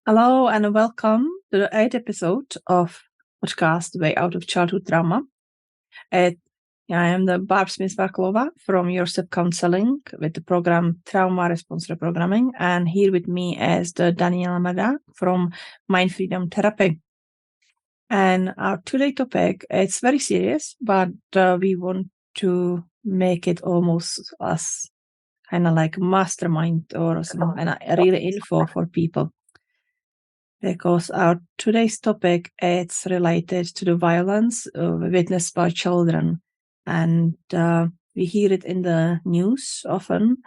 Hello and welcome to the 8th episode of podcast Way Out of Childhood Trauma. I am the Barb Smith-Vaklova from Your Step Counseling with the program Trauma Response Reprogramming, and here with me is the Daniela Mada from Mind Freedom Therapy. And our today topic, it's very serious, but we want to make it almost as kind of like mastermind or some kind of really info for people. Because our today's topic it's related to the violence witnessed by children, and we hear it in the news often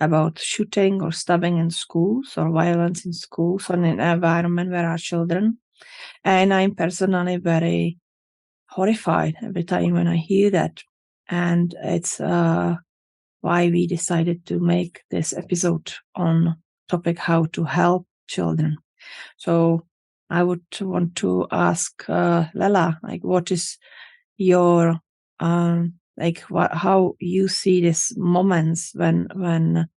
about shooting or stabbing in schools or violence in schools or in an environment where our children. And I'm personally very horrified every time when I hear that, and it's why we decided to make this episode on topic how to help children. So I would want to ask Lela, like, what is your how you see these moments when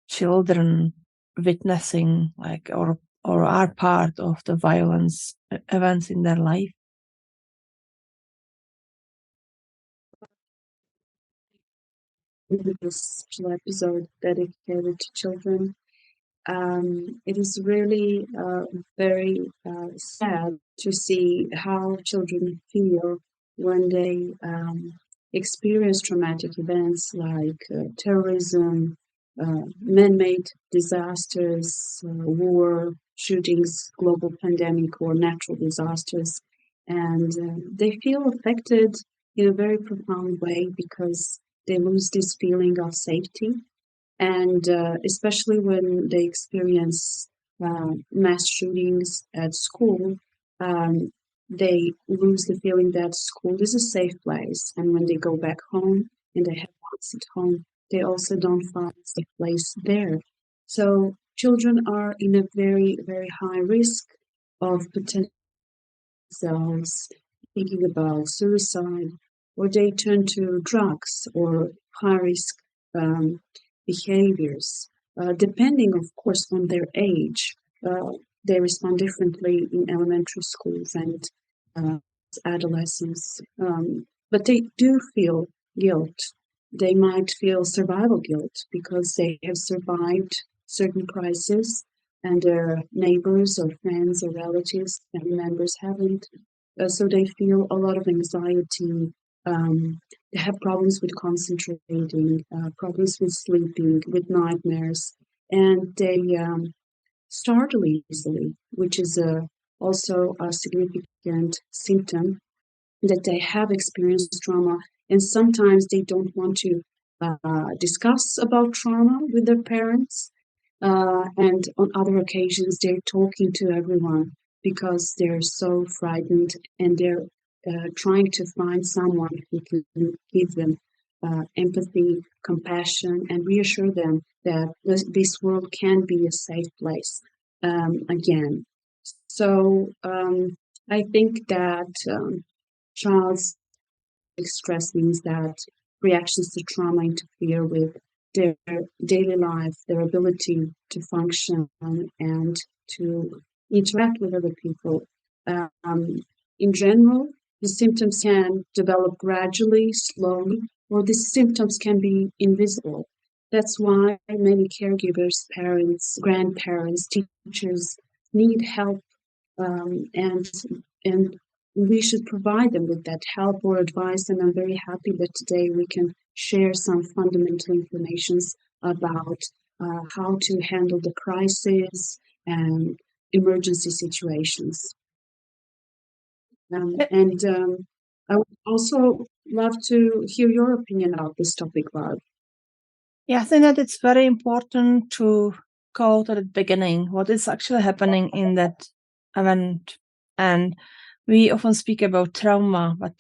children witnessing or are part of the violence events in their life? In this episode dedicated to children. It is really very sad to see how children feel when they experience traumatic events like terrorism, man-made disasters, war, shootings, global pandemic, or natural disasters. And they feel affected in a very profound way because they lose this feeling of safety, and especially when they experience mass shootings at school, they lose the feeling that school is a safe place. And when they go back home and they have kids at home, they also don't find a safe place there. So children are in a very, very high risk of potential thinking about suicide, or they turn to drugs or high risk behaviors. Depending, of course, on their age, they respond differently in elementary schools and adolescence. But they do feel guilt. They might feel survival guilt because they have survived certain crises and their neighbors or friends or relatives, family members haven't. So they feel a lot of anxiety. They have problems with concentrating, problems with sleeping, with nightmares, and they startle easily, which is also a significant symptom that they have experienced trauma. And sometimes they don't want to discuss about trauma with their parents. And on other occasions, they're talking to everyone because they're so frightened, and they're trying to find someone who can give them empathy, compassion, and reassure them that this world can be a safe place again. So I think that child's stress means that reactions to trauma interfere with their daily life, their ability to function and to interact with other people. In general, the symptoms can develop gradually, slowly, or the symptoms can be invisible. That's why many caregivers, parents, grandparents, teachers need help, and we should provide them with that help or advice. And I'm very happy that today we can share some fundamental information about how to handle the crisis and emergency situations. And I would also love to hear your opinion about this topic, Barb. Yeah, I think that it's very important to go to the beginning, what is actually happening in that event. And we often speak about trauma, but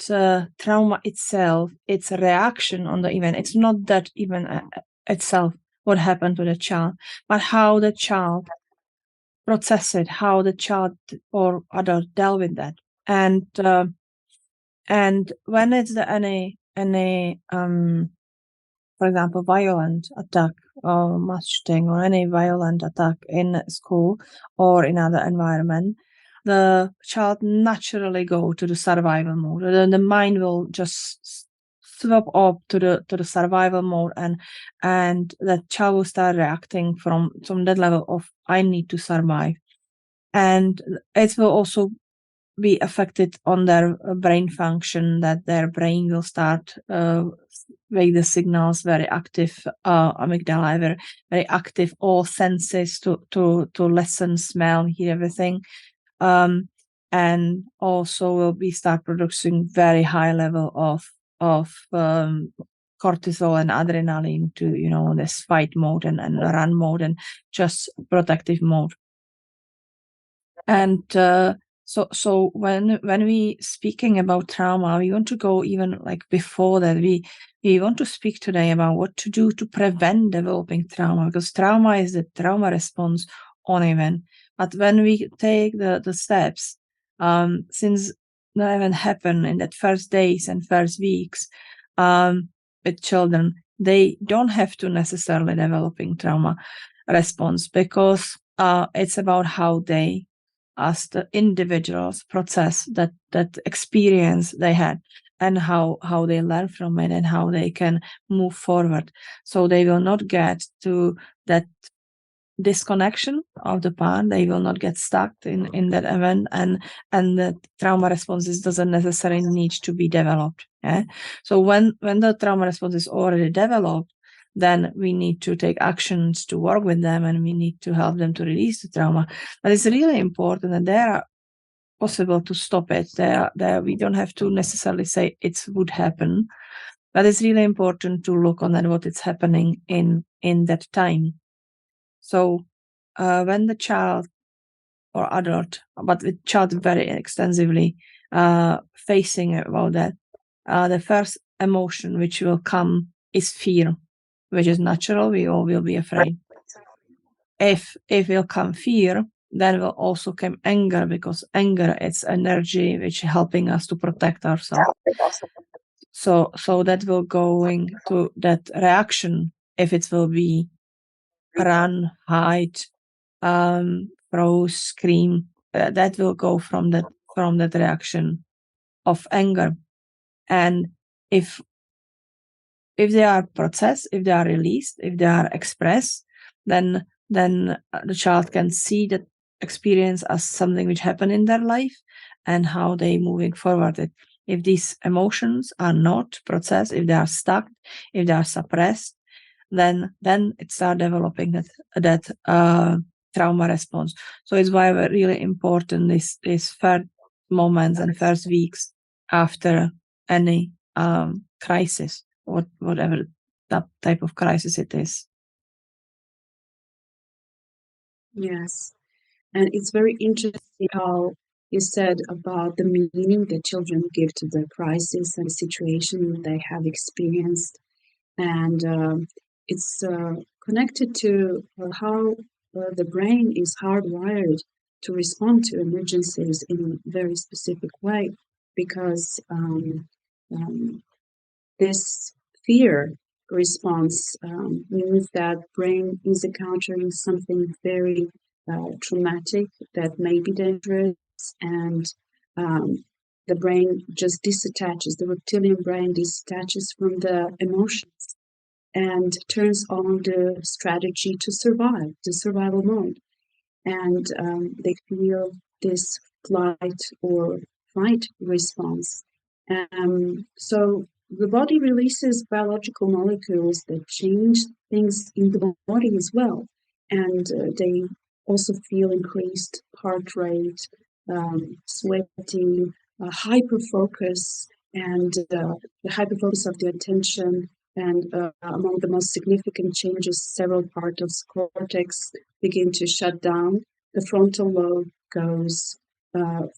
trauma itself, it's a reaction on the event. It's not that event itself, what happened to the child, but how the child processed it, how the child or adult dealt with that. And when it's any for example, violent attack or mass shooting or any violent attack in school or in other environment, the child naturally go to the survival mode. The mind will just swap up to the survival mode, and the child will start reacting from that level of I need to survive, and it will also be affected on their brain function, that their brain will start make the signals very active, amygdala very, very active, all senses to listen, smell, hear everything, and also will be start producing very high level of cortisol and adrenaline to this fight mode and run mode and just protective mode. And so when we speaking about trauma, we want to go even like before that. We want to speak today about what to do to prevent developing trauma, because trauma is the trauma response on event. But when we take the steps, since that event happened in that first days and first weeks with children, they don't have to necessarily developing trauma response, because it's about how they, as the individuals, process that experience they had, and how they learn from it and how they can move forward. So they will not get to that disconnection of the parent. They will not get stuck in that event, and the trauma responses doesn't necessarily need to be developed. So when the trauma response is already developed, then we need to take actions to work with them, and we need to help them to release the trauma. But it's really important that they are possible to stop it. There we don't have to necessarily say it would happen, but it's really important to look on at what is happening in that time. So when the child or adult, but the child very extensively facing about that, the first emotion which will come is fear, which is natural. We all will be afraid. If will come fear, then will also come anger, because anger is energy which is helping us to protect ourselves. So that will going to that reaction. If it will be run, hide, froze, scream, that will go from that reaction of anger. And if they are processed, if they are released, if they are expressed, then the child can see that experience as something which happened in their life and how they moving forward. If these emotions are not processed, if they are stuck, if they are suppressed, then it starts developing that trauma response. So it's why we're really important this first moments and first weeks after any crisis, whatever that type of crisis it is. Yes, and it's very interesting how you said about the meaning that children give to the crisis and the situation they have experienced, and it's connected to how the brain is hardwired to respond to emergencies in a very specific way, because this fear response means that brain is encountering something very traumatic that may be dangerous, and the brain just disattaches, the reptilian brain disattaches from the emotions and turns on the strategy to survive, the survival mode. And they feel this flight or fight response. So the body releases biological molecules that change things in the body as well. And they also feel increased heart rate, sweating, hyperfocus, and the hyperfocus of the attention. And among the most significant changes, several parts of the cortex begin to shut down. The frontal lobe goes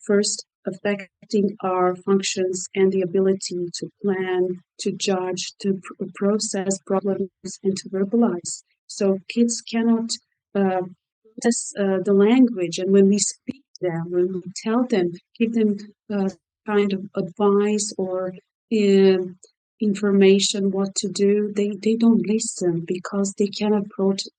first, affecting our functions and the ability to plan, to judge, to process problems, and to verbalize. So kids cannot process the language, and when we speak to them, when we tell them, give them kind of advice or information what to do, they don't listen because they cannot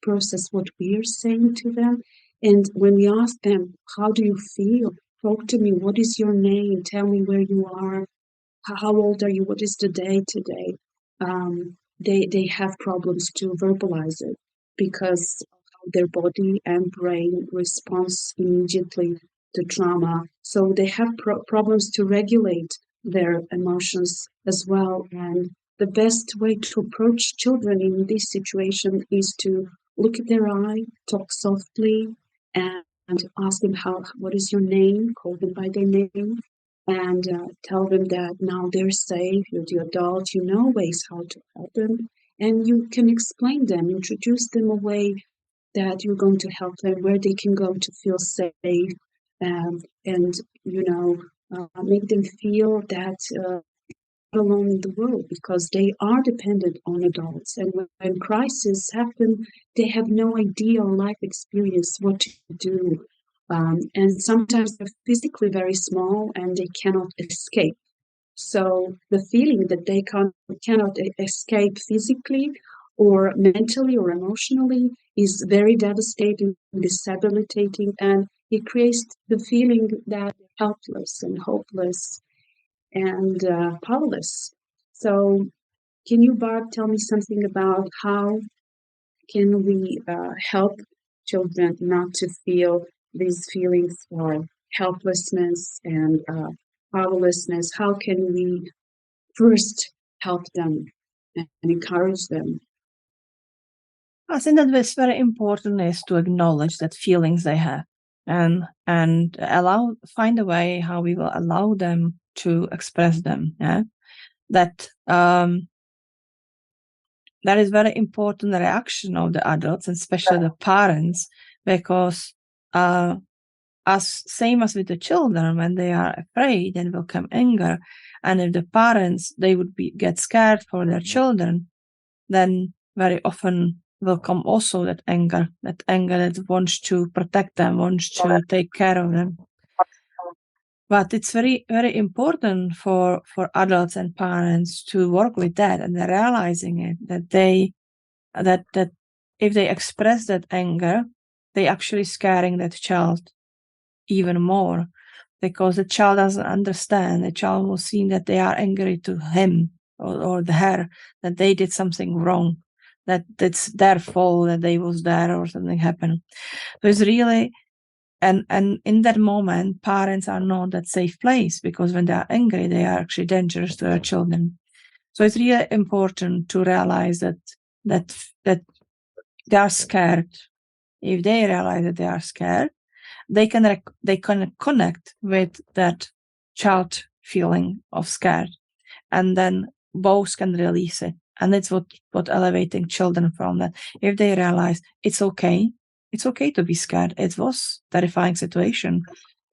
process what we're saying to them. And when we ask them, how do you feel? Talk to me. What is your name? Tell me where you are. How old are you? What is the day today? They have problems to verbalize it because their body and brain responds immediately to trauma. So they have problems to regulate their emotions as well. And the best way to approach children in this situation is to look at their eye, talk softly, and ask them what is your name, call them by their name, and tell them that now they're safe, you're the adult, you know ways how to help them, and you can explain them, introduce them a way that you're going to help them, where they can go to feel safe, and make them feel that alone in the world, because they are dependent on adults, and when crises happen, they have no idea or life experience what to do. And sometimes they're physically very small and they cannot escape. So the feeling that they cannot escape physically or mentally or emotionally is very devastating, disabilitating, and it creates the feeling that they're helpless and hopeless and powerless. So can you, Barb, tell me something about how can we help children not to feel these feelings of helplessness and powerlessness? How can we first help them and encourage them? I think that what's very important is to acknowledge that feelings they have and find a way how we will allow them to express them. Yeah? That is very important reaction of the adults, and especially the parents, because same as with the children, when they are afraid, then will come anger. And if the parents, they would get scared for their children, then very often will come also that anger that wants to protect them, wants to take care of them. But it's very, very important for adults and parents to work with that, and they're realizing it, that if they express that anger, they actually scaring that child even more, because the child doesn't understand. The child will see that they are angry to him or her, that they did something wrong, that it's their fault, that they was there or something happened. So it's really, and in that moment, parents are not that safe place, because when they are angry, they are actually dangerous to their children. So it's really important to realize that they are scared. If they realize that they are scared, they can connect with that child feeling of scared, and then both can release it. And that's what elevating children from that. If they realize it's okay to be scared. It was terrifying situation,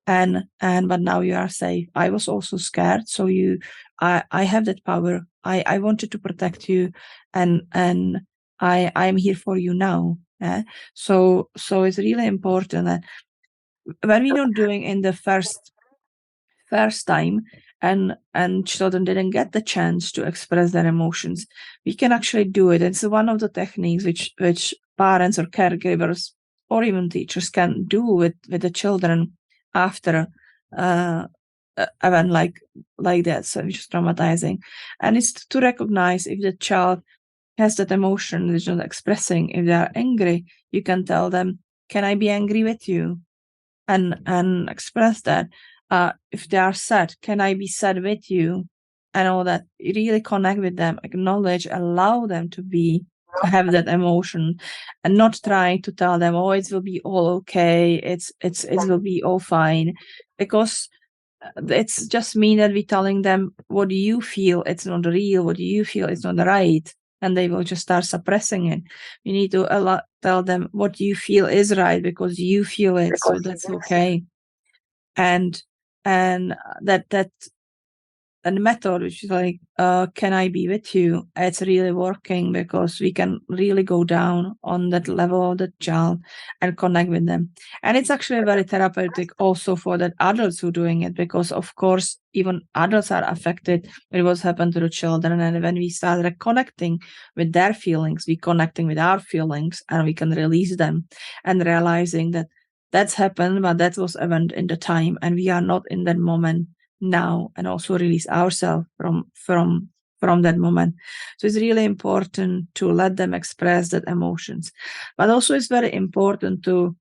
but now you are safe. I was also scared, so I have that power. I wanted to protect you, and I'm here for you now. So it's really important that when we're not doing in the first time, and children didn't get the chance to express their emotions, we can actually do it. It's one of the techniques which parents or caregivers or even teachers can do with the children after event like that, so which is traumatizing. And it's to recognize if the child has that emotion, is not expressing. If they are angry, you can tell them, can I be angry with you? And express that. If they are sad, can I be sad with you? And all that. Really connect with them, acknowledge, allow them to have that emotion, and not try to tell them, oh, it will be all okay, it will be all fine, because it's just mean that we're telling them what do you feel, it's not real, what do you feel, it's not right, and they will just start suppressing it. We need to tell them what you feel is right, because you feel it, so that's okay. And that method which is like, can I be with you? It's really working because we can really go down on that level of the child and connect with them. And it's actually very therapeutic also for the adults who are doing it, because of course, even adults are affected with what's happened to the children. And when we start reconnecting with their feelings, we connecting with our feelings, and we can release them and realizing that that's happened, but that was event in the time, and we are not in that moment now, and also release ourselves from that moment. So it's really important to let them express that emotions, but also it's very important to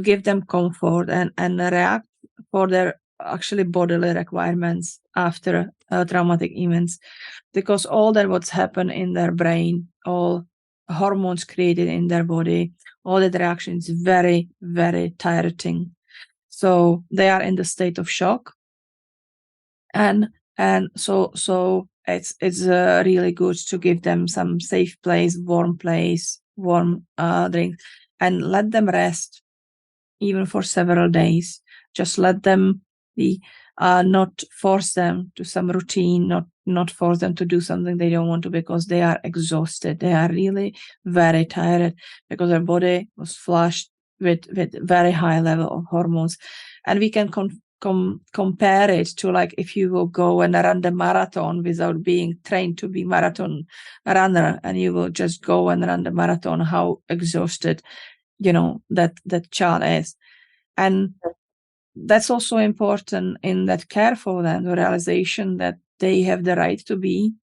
give them comfort and react for their actually bodily requirements after traumatic events, because all that what's happened in their brain, all hormones created in their body, all that reaction is very, very tiring. So they are in the state of shock, and so it's really good to give them some safe place, warm drink, and let them rest even for several days. Just let them be, not force them to some routine, not force them to do something they don't want to, because they are exhausted. They are really very tired because their body was flushed with very high level of hormones. And we can compare it to, like, if you will go and run the marathon without being trained to be marathon runner, and you will just go and run the marathon, how exhausted that child is. And that's also important in that care for them, the realization that they have the right to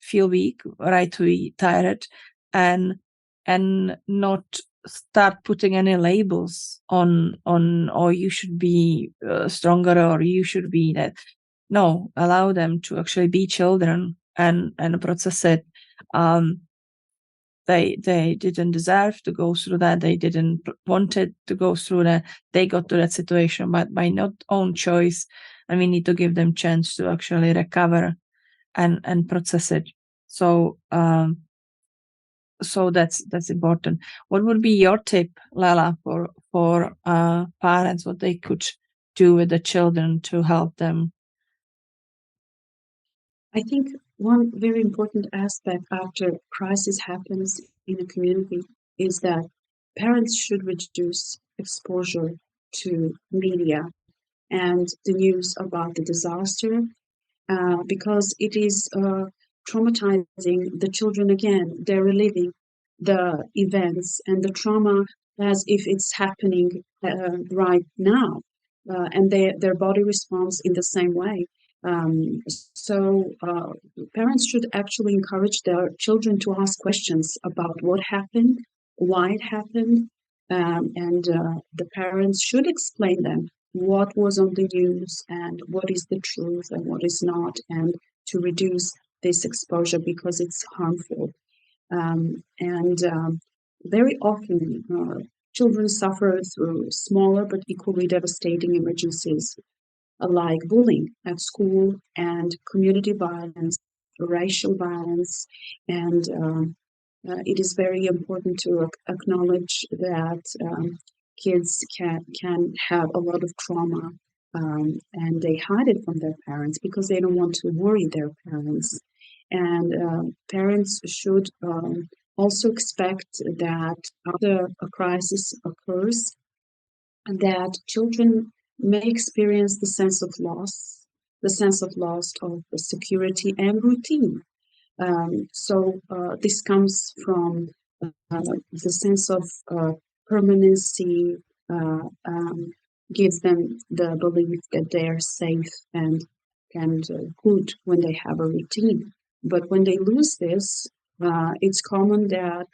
feel weak, right to be tired, and not start putting any labels on or you should be stronger, or you should be that. No, allow them to actually be children and process it. They didn't deserve to go through that. They didn't wanted to go through that. They got to that situation, but by not own choice, and we need to give them chance to actually recover and process it. So so that's important. What would be your tip, Lala, for parents, what they could do with the children to help them? I think one very important aspect after crisis happens in a community is that parents should reduce exposure to media and the news about the disaster, because it is traumatizing the children again. They're reliving the events and the trauma as if it's happening right now, and their body responds in the same way. So parents should actually encourage their children to ask questions about what happened, why it happened, and the parents should explain them what was on the news and what is the truth and what is not, and to reduce this exposure because it's harmful. And very often, children suffer through smaller but equally devastating emergencies, like bullying at school and community violence, racial violence, and it is very important to acknowledge that kids can have a lot of trauma, and they hide it from their parents because they don't want to worry their parents. And parents should also expect that after a crisis occurs, that children may experience the sense of loss of security and routine. So this comes from the sense of permanency, gives them the belief that they are safe and good when they have a routine. But when they lose this, it's common that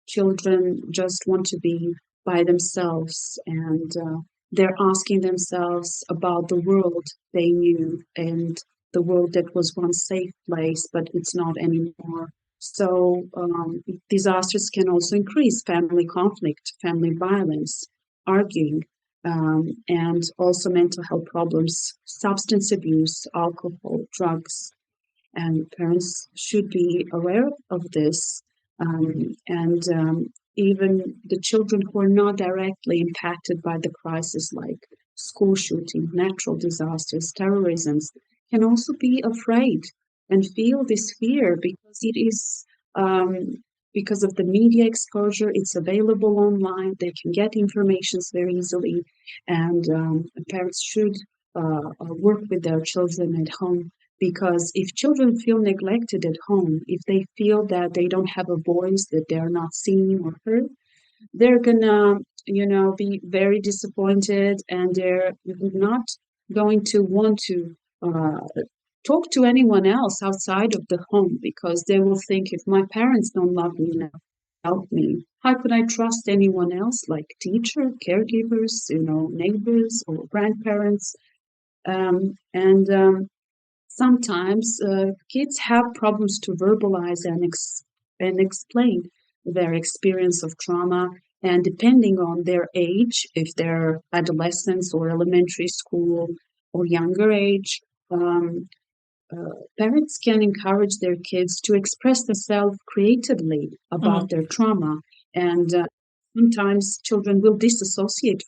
children just want to be by themselves, and they're asking themselves about the world they knew and the world that was once safe place, but it's not anymore. So disasters can also increase family conflict, family violence, arguing, and also mental health problems, substance abuse, alcohol, drugs. And parents should be aware of this. And even the children who are not directly impacted by the crisis, like school shooting, natural disasters, terrorism, can also be afraid and feel this fear because it is because of the media exposure. It's available online. They can get information very easily, and parents should work with their children at home, because if children feel neglected at home, if they feel that they don't have a voice, that they're not seen or heard, they're gonna, be very disappointed, and they're not going to want to uh, talk to anyone else outside of the home, because they will think, if my parents don't love me enough, help me, how could I trust anyone else, like teacher, caregivers, neighbors or grandparents? And sometimes kids have problems to verbalize and explain their experience of trauma. And depending on their age, if they're adolescents or elementary school or younger age, um, parents can encourage their kids to express themselves creatively about their trauma. And sometimes children will disassociate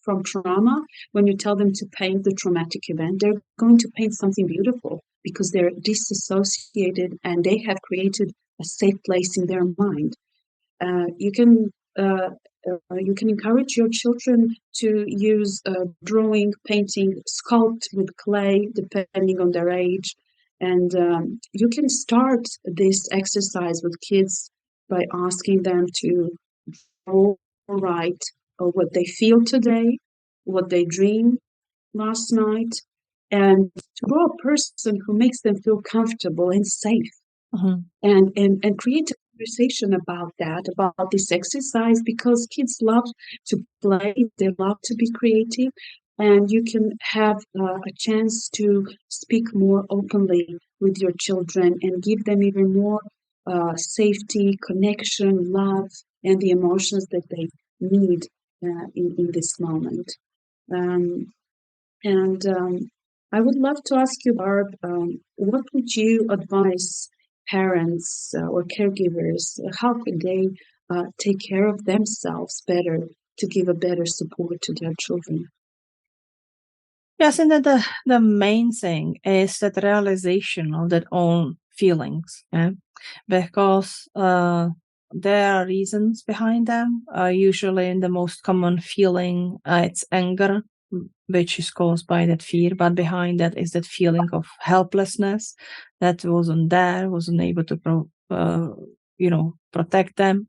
from trauma. When you tell them to paint the traumatic event, they're going to paint something beautiful because they're disassociated and they have created a safe place in their mind. Uh, you can uh, you can encourage your children to use drawing, painting, sculpt with clay, depending on their age. And you can start this exercise with kids by asking them to draw or write what they feel today, what they dreamed last night, and to draw a person who makes them feel comfortable and safe, and create a conversation about that, about this exercise, because kids love to play, they love to be creative, and you can have a chance to speak more openly with your children and give them even more safety, connection, love, and the emotions that they need in this moment. Um, and I would love to ask you, Barb, what would you advise parents or caregivers? How could they take care of themselves better to give a better support to their children? Yes, and the main thing is that realization of their own feelings, because there are reasons behind them. Usually, the most common feeling it's anger, which is caused by that fear, but behind that is that feeling of helplessness that wasn't there, wasn't able to protect them.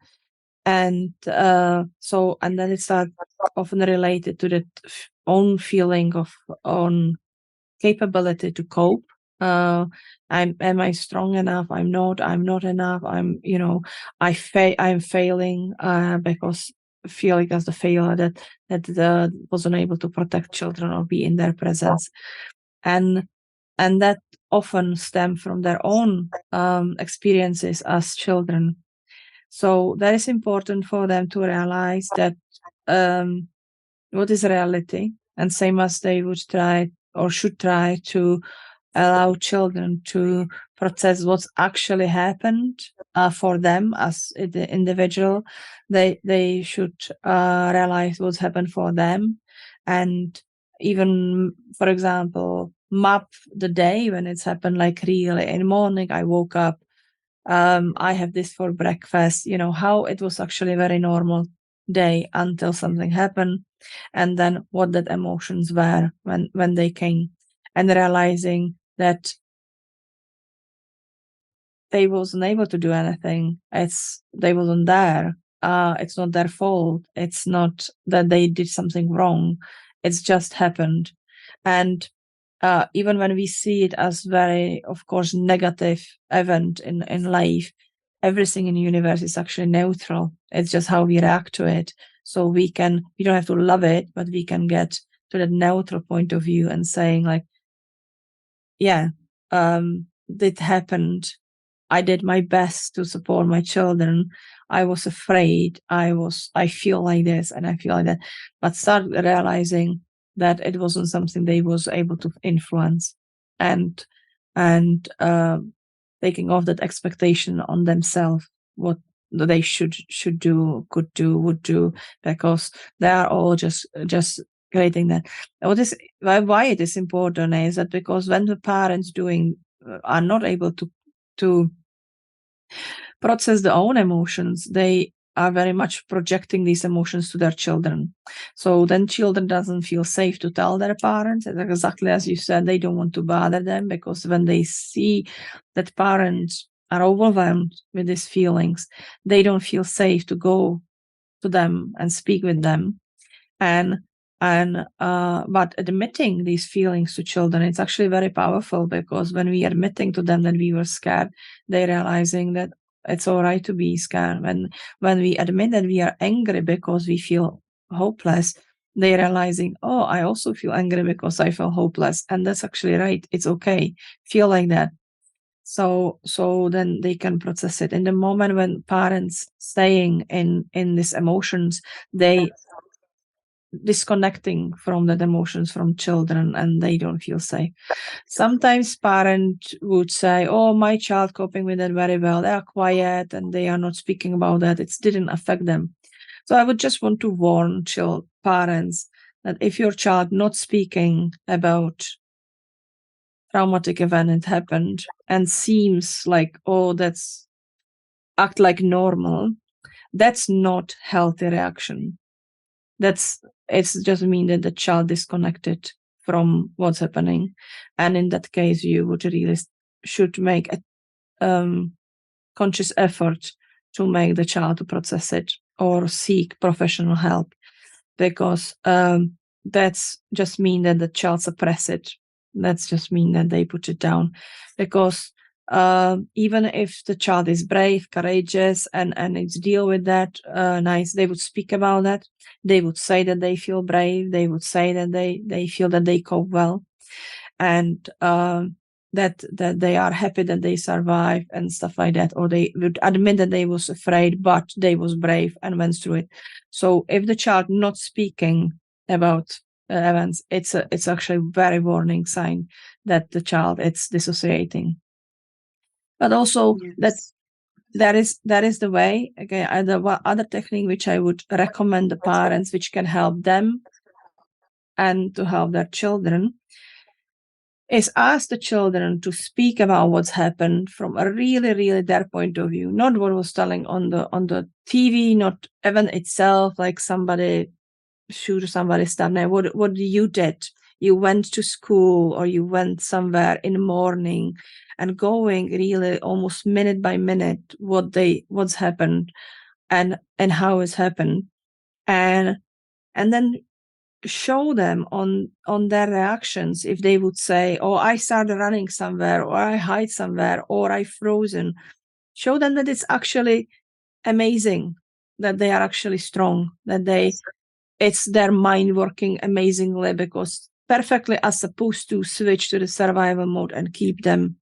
And and then it's often related to that own feeling of own capability to cope. Am I strong enough? I'm not enough. I'm failing because feeling as the failure that wasn't able to protect children or be in their presence, and that often stem from their own experiences as children. So that is important for them to realize that what is reality, and same as they would try or should try to allow children to process what's actually happened for them as the individual. They should realize what's happened for them, and even, for example, map the day when it's happened. Like, really, in the morning I woke up, I have this for breakfast, how it was actually a very normal day until something happened, and then what that emotions were when they came, and realizing that they wasn't able to do anything. They wasn't there. It's not their fault. It's not that they did something wrong. It's just happened. And even when we see it as very, of course, negative event in life, everything in the universe is actually neutral. It's just how we react to it. So we don't have to love it, but we can get to that neutral point of view and saying, like, yeah, it happened. I did my best to support my children. I was afraid. I feel like this and I feel like that, but start realizing that it wasn't something they was able to influence, and taking off that expectation on themselves, what they should do, could do, would do, because they are all just creating that. Why it is important is that because when the parents are not able to process their own emotions, they are very much projecting these emotions to their children. So then children doesn't feel safe to tell their parents. And exactly as you said, they don't want to bother them, because when they see that parents are overwhelmed with these feelings, they don't feel safe to go to them and speak with them. But admitting these feelings to children, it's actually very powerful, because when we are admitting to them that we were scared, they're realizing that it's all right to be scared. When we admit that we are angry because we feel hopeless, they're realizing, oh, I also feel angry because I feel hopeless. And that's actually right. It's okay. Feel like that. So then they can process it. In the moment when parents staying in these emotions, they disconnecting from that emotions from children, and they don't feel safe. Sometimes parents would say, oh, my child coping with it very well. They are quiet and they are not speaking about that. It didn't affect them. So I would just want to warn parents that if your child not speaking about traumatic event that happened and seems like, oh, that's act like normal, that's not healthy reaction. It's just mean that the child disconnected from what's happening, and in that case, you would really should make a conscious effort to make the child to process it or seek professional help, because that's just mean that the child suppress it. That's just mean that they put it down, because even if the child is brave, courageous, and it's deal with that nice, they would speak about that. They would say that they feel brave. They would say that they feel that they cope well, and that they are happy that they survive and stuff like that, or they would admit that they was afraid, but they was brave and went through it. So if the child not speaking about events, it's actually a very warning sign that the child it's dissociating. But also Yes. that is the way. Again, the other technique which I would recommend the parents, which can help them and to help their children, is ask the children to speak about what's happened from a really, really their point of view, not what was telling on the TV, not event itself, like somebody shoot somebody stuff. Now, what you did? You went to school or you went somewhere in the morning, and going really almost minute by minute what's happened and how it's happened, and then show them on their reactions. If they would say, oh, I started running somewhere, or I hide somewhere, or I frozen, show them that it's actually amazing, that they are actually strong, that it's their mind working amazingly, because perfectly are supposed to switch to the survival mode and keep them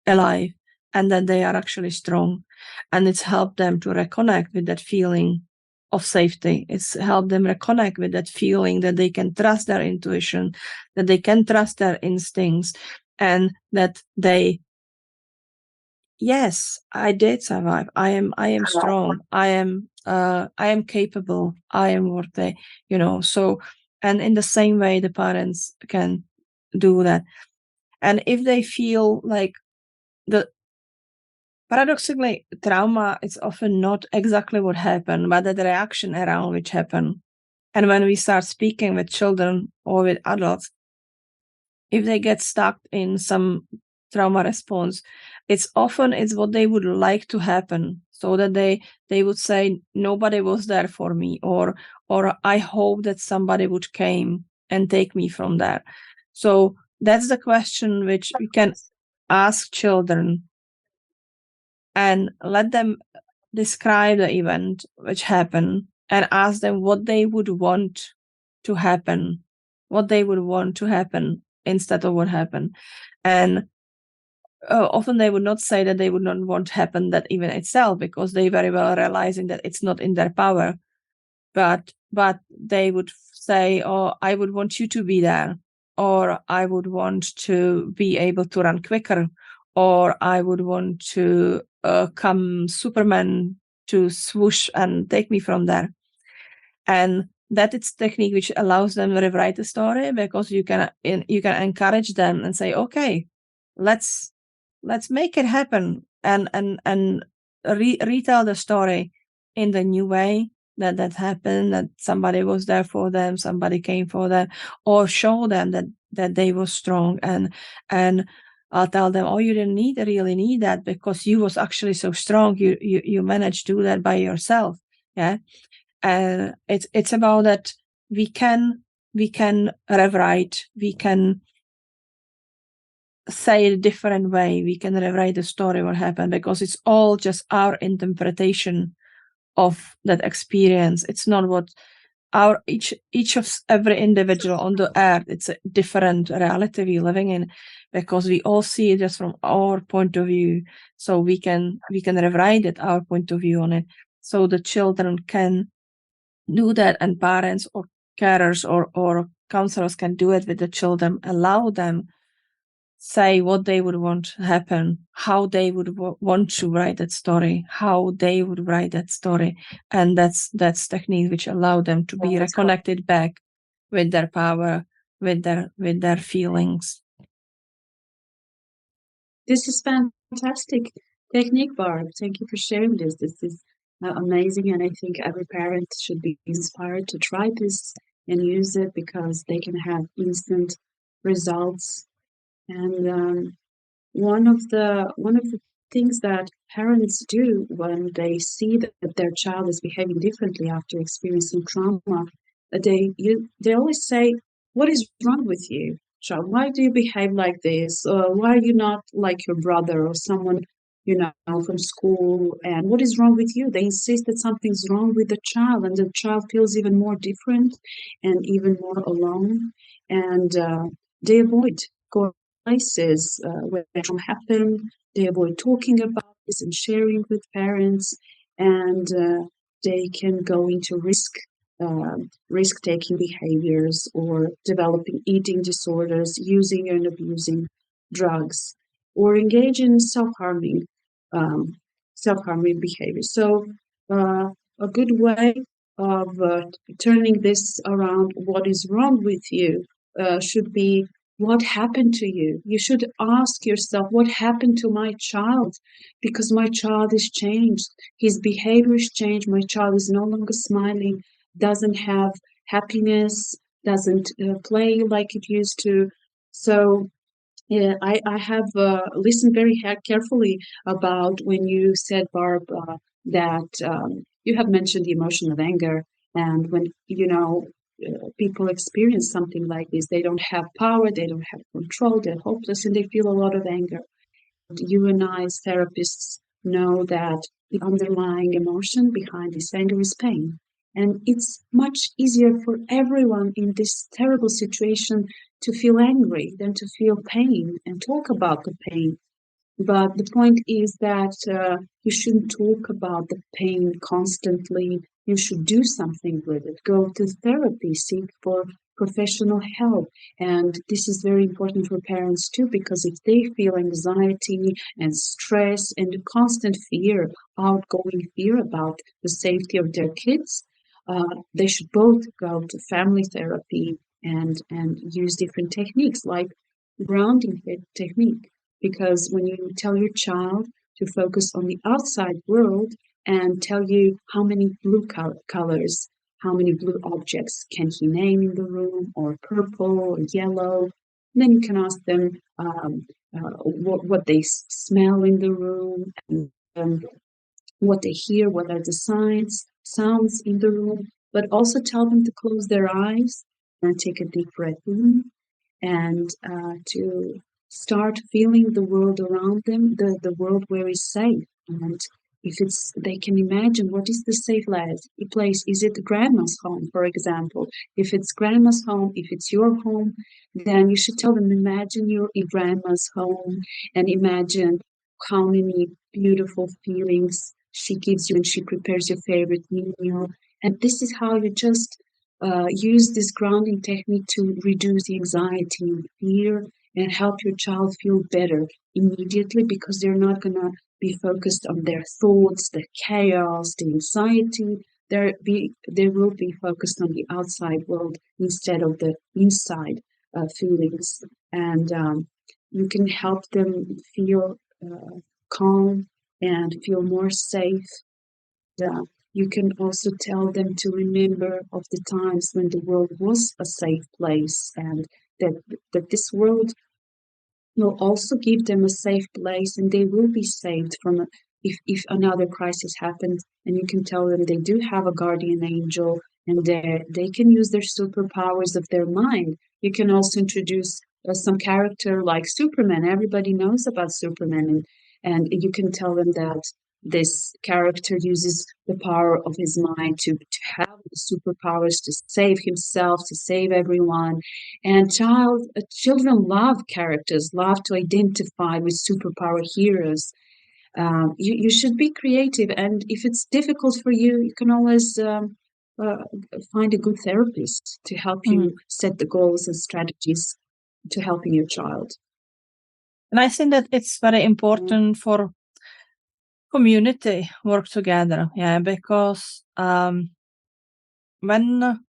alive, and that they are actually strong. And it's helped them to reconnect with that feeling of safety. It's helped them reconnect with that feeling that they can trust their intuition, that they can trust their instincts, and that yes, I did survive. I am strong. I am capable. I am worthy, so, and in the same way, the parents can do that. And if they feel like paradoxically, trauma is often not exactly what happened, but the reaction around which happened. And when we start speaking with children or with adults, if they get stuck in some trauma response, it's what they would like to happen, so that they would say, nobody was there for me, or I hope that somebody would came and take me from there. So that's the question which we can ask children, and let them describe the event which happened, and ask them what they would want to happen, instead of what happened. And often they would not say that they would not want to happen that event itself, because they very well realizing that it's not in their power. But they would say, oh, I would want you to be there, or I would want to be able to run quicker, or I would want to come Superman to swoosh and take me from there. And that it's technique which allows them to rewrite the story, because you can encourage them and say, okay, let's make it happen, and retell the story in the new way that happened, that somebody was there for them, somebody came for them, or show them that they were strong, and I'll tell them, oh, you didn't really need that, because you was actually so strong, you managed to do that by yourself. Yeah. And it's about that we can rewrite, we can say it a different way, we can rewrite the story what happened, because it's all just our interpretation of that experience. It's not what our each of every individual on the earth, it's a different reality we're living in, because we all see it just from our point of view. So we can rewrite it, our point of view on it, so the children can do that, and parents or carers or counselors can do it with the children, allow them say what they would want to happen, how they would want to write that story, how they would write that story. And that's technique which allow them to be reconnected back with their power, with their feelings. This is fantastic technique, Barb. Thank you for sharing this. This is amazing, and I think every parent should be inspired to try this and use it, because they can have instant results. And one of the things that parents do when they see that their child is behaving differently after experiencing trauma, they always say, "What is wrong with you, child? Why do you behave like this? Why are you not like your brother or someone from school? And what is wrong with you?" They insist that something's wrong with the child, and the child feels even more different and even more alone, and they avoid going places where trauma happened. They avoid talking about this and sharing with parents, and they can go into risk-taking behaviors, or developing eating disorders, using and abusing drugs, or engage in um, self-harming behavior. So, a good way of turning this around, what is wrong with you, should be, what happened to you? You should ask yourself, what happened to my child? Because my child is changed. His behavior is changed. My child is no longer smiling, doesn't have happiness, doesn't play like it used to. So yeah, I have listened very carefully about when you said, Barb, that you have mentioned the emotion of anger. And when, people experience something like this, they don't have power, they don't have control, they're hopeless, and they feel a lot of anger. You and I, as therapists, know that the underlying emotion behind this anger is pain. And it's much easier for everyone in this terrible situation to feel angry than to feel pain and talk about the pain. But the point is that you shouldn't talk about the pain constantly. You should do something with it. Go to therapy, seek for professional help. And this is very important for parents too, because if they feel anxiety and stress and constant fear, outgoing fear about the safety of their kids, they should both go to family therapy and use different techniques like grounding technique. Because when you tell your child to focus on the outside world and tell you how many blue colors, how many blue objects can he name in the room, or purple or yellow, then you can ask them what they smell in the room, and what they hear, what are the sounds in the room, but also tell them to close their eyes and take a deep breath in, and to start feeling the world around them, the world where it's safe. And if it's, they can imagine, what is the safe place? Is it grandma's home, for example? If it's grandma's home, if it's your home, then you should tell them, imagine you're in grandma's home, and imagine how many beautiful feelings she gives you when she prepares your favorite meal. And this is how you just use this grounding technique to reduce the anxiety and fear, and help your child feel better immediately, because they're not going to be focused on their thoughts, the chaos, the anxiety. they will be focused on the outside world instead of the inside feelings, and you can help them feel calm and feel more safe. You can also tell them to remember of the times when the world was a safe place, and that this world will also give them a safe place, and they will be saved from if another crisis happens. And you can tell them they do have a guardian angel, and they can use their superpowers of their mind. You can also introduce some character like Superman. Everybody knows about Superman, and you can tell them that this character uses the power of his mind to have the superpowers to save himself, to save everyone. And children love characters, love to identify with superpower heroes. You should be creative, and if it's difficult for you, you can always uh, find a good therapist to help you set the goals and strategies to helping your child. And I think that it's very important for community work together, because when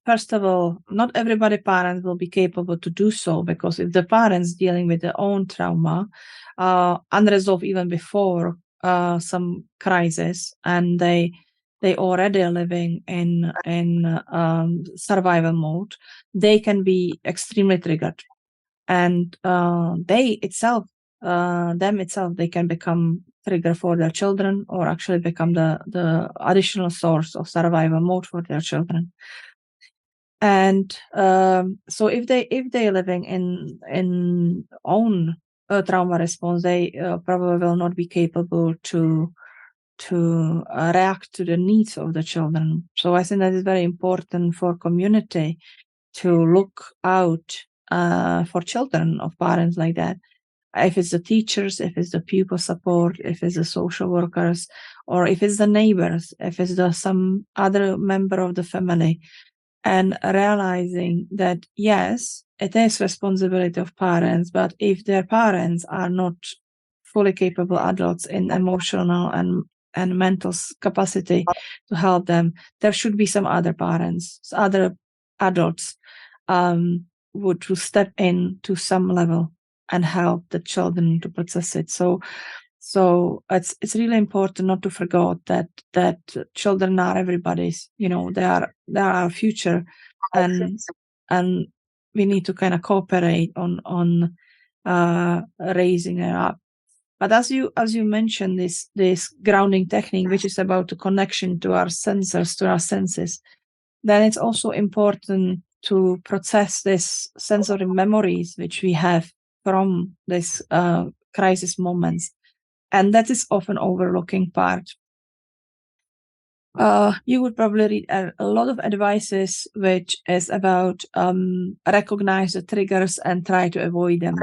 first of all, not everybody parents will be capable to do so, because if the parents dealing with their own trauma, unresolved even before some crisis, and they already are living in survival mode, they can be extremely triggered, and they can become trigger for their children, or actually become the additional source of survival mode for their children. And so if they're living in own trauma response, they probably will not be capable to react to the needs of the children. So I think that is very important for community to look out for children of parents like that. If it's the teachers, if it's the pupil support, if it's the social workers, or if it's the neighbors, if it's some other member of the family. And realizing that, yes, it is responsibility of parents, but if their parents are not fully capable adults in emotional and mental capacity to help them, there should be some other parents, other adults would step in to some level and help the children to process it. So it's really important not to forget that children are everybody's, they are our future, and we need to kind of cooperate on raising them up. But as you mentioned, this grounding technique, which is about the connection to our sensors, to our senses, then it's also important to process this sensory memories which we have from this crisis moments. And that is often overlooking part. You would probably read a lot of advices which is about recognize the triggers and try to avoid them.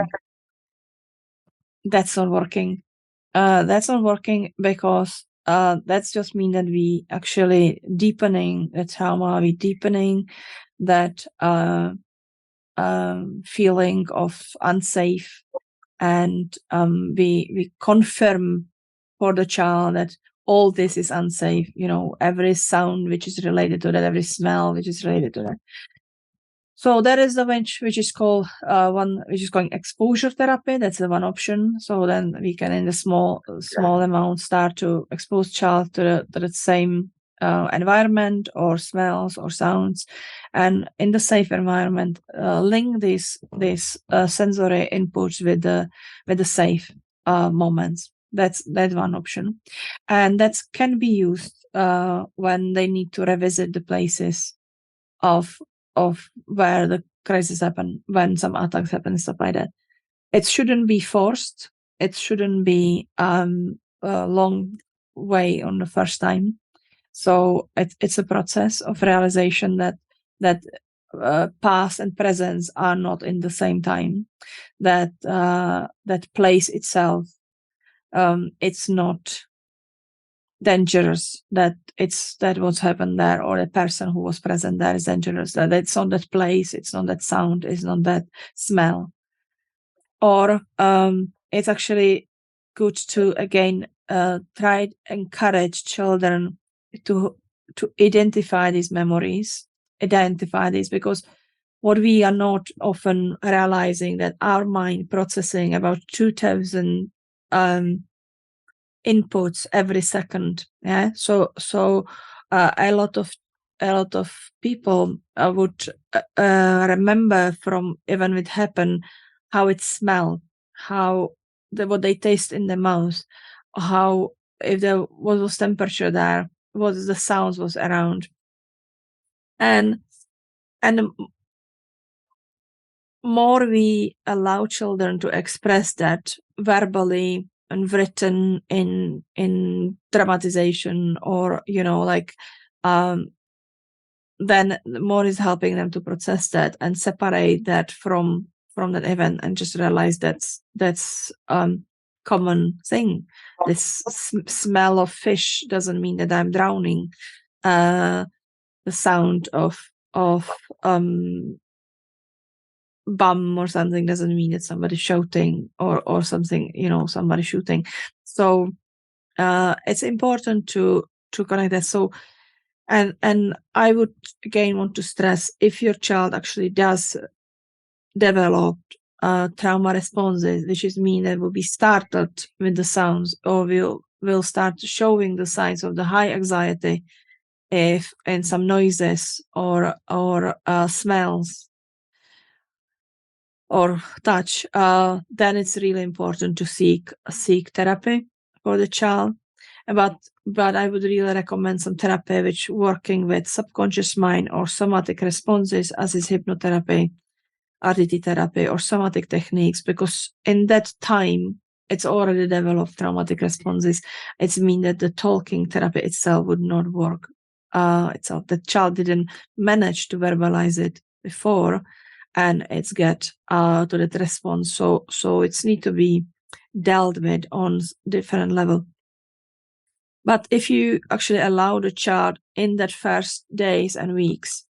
That's not working. That's not working because that's just mean that we actually deepening the trauma, we deepening that feeling of unsafe, and we confirm for the child that all this is unsafe, every sound which is related to that, every smell which is related to that. So that is the which is called going exposure therapy. That's the one option. So then we can, in the small amount, start to expose child to the same environment or smells or sounds, and in the safe environment, link these sensory inputs with the safe moments. That's one option, and that can be used when they need to revisit the places of where the crisis happen, when some attacks happen, stuff like that. It shouldn't be forced. It shouldn't be a long way on the first time. So it's a process of realization that past and presence are not in the same time. That place itself, it's not dangerous, that what's happened there, or the person who was present there is dangerous, that it's not that place, it's not that sound, it's not that smell. Or it's actually good to again try to encourage children to identify these memories, because what we are not often realizing that our mind processing about 2,000 inputs every second. Yeah, so a lot of people would remember from even it happened, how it smelled, how what they taste in the mouth, how if there was temperature there, what the sounds was around, and more we allow children to express that verbally and written in dramatization, or then more is helping them to process that and separate that from that event, and just realize that's common thing. This smell of fish doesn't mean that I'm drowning. The sound of bum or something doesn't mean it's somebody shouting or something, somebody shooting. So it's important to connect that. So and I would again want to stress, if your child actually does develop trauma responses, which is mean that will be startled with the sounds, or will start showing the signs of the high anxiety if and some noises or smells or touch, then it's really important to seek therapy for the child. But I would really recommend some therapy which working with subconscious mind or somatic responses, as is hypnotherapy, RTT therapy, or somatic techniques, because in that time it's already developed traumatic responses. It's mean that the talking therapy itself would not work itself. The child didn't manage to verbalize it before, and it's get to that response. So it's need to be dealt with on different level. But if you actually allow the child in that first days and weeks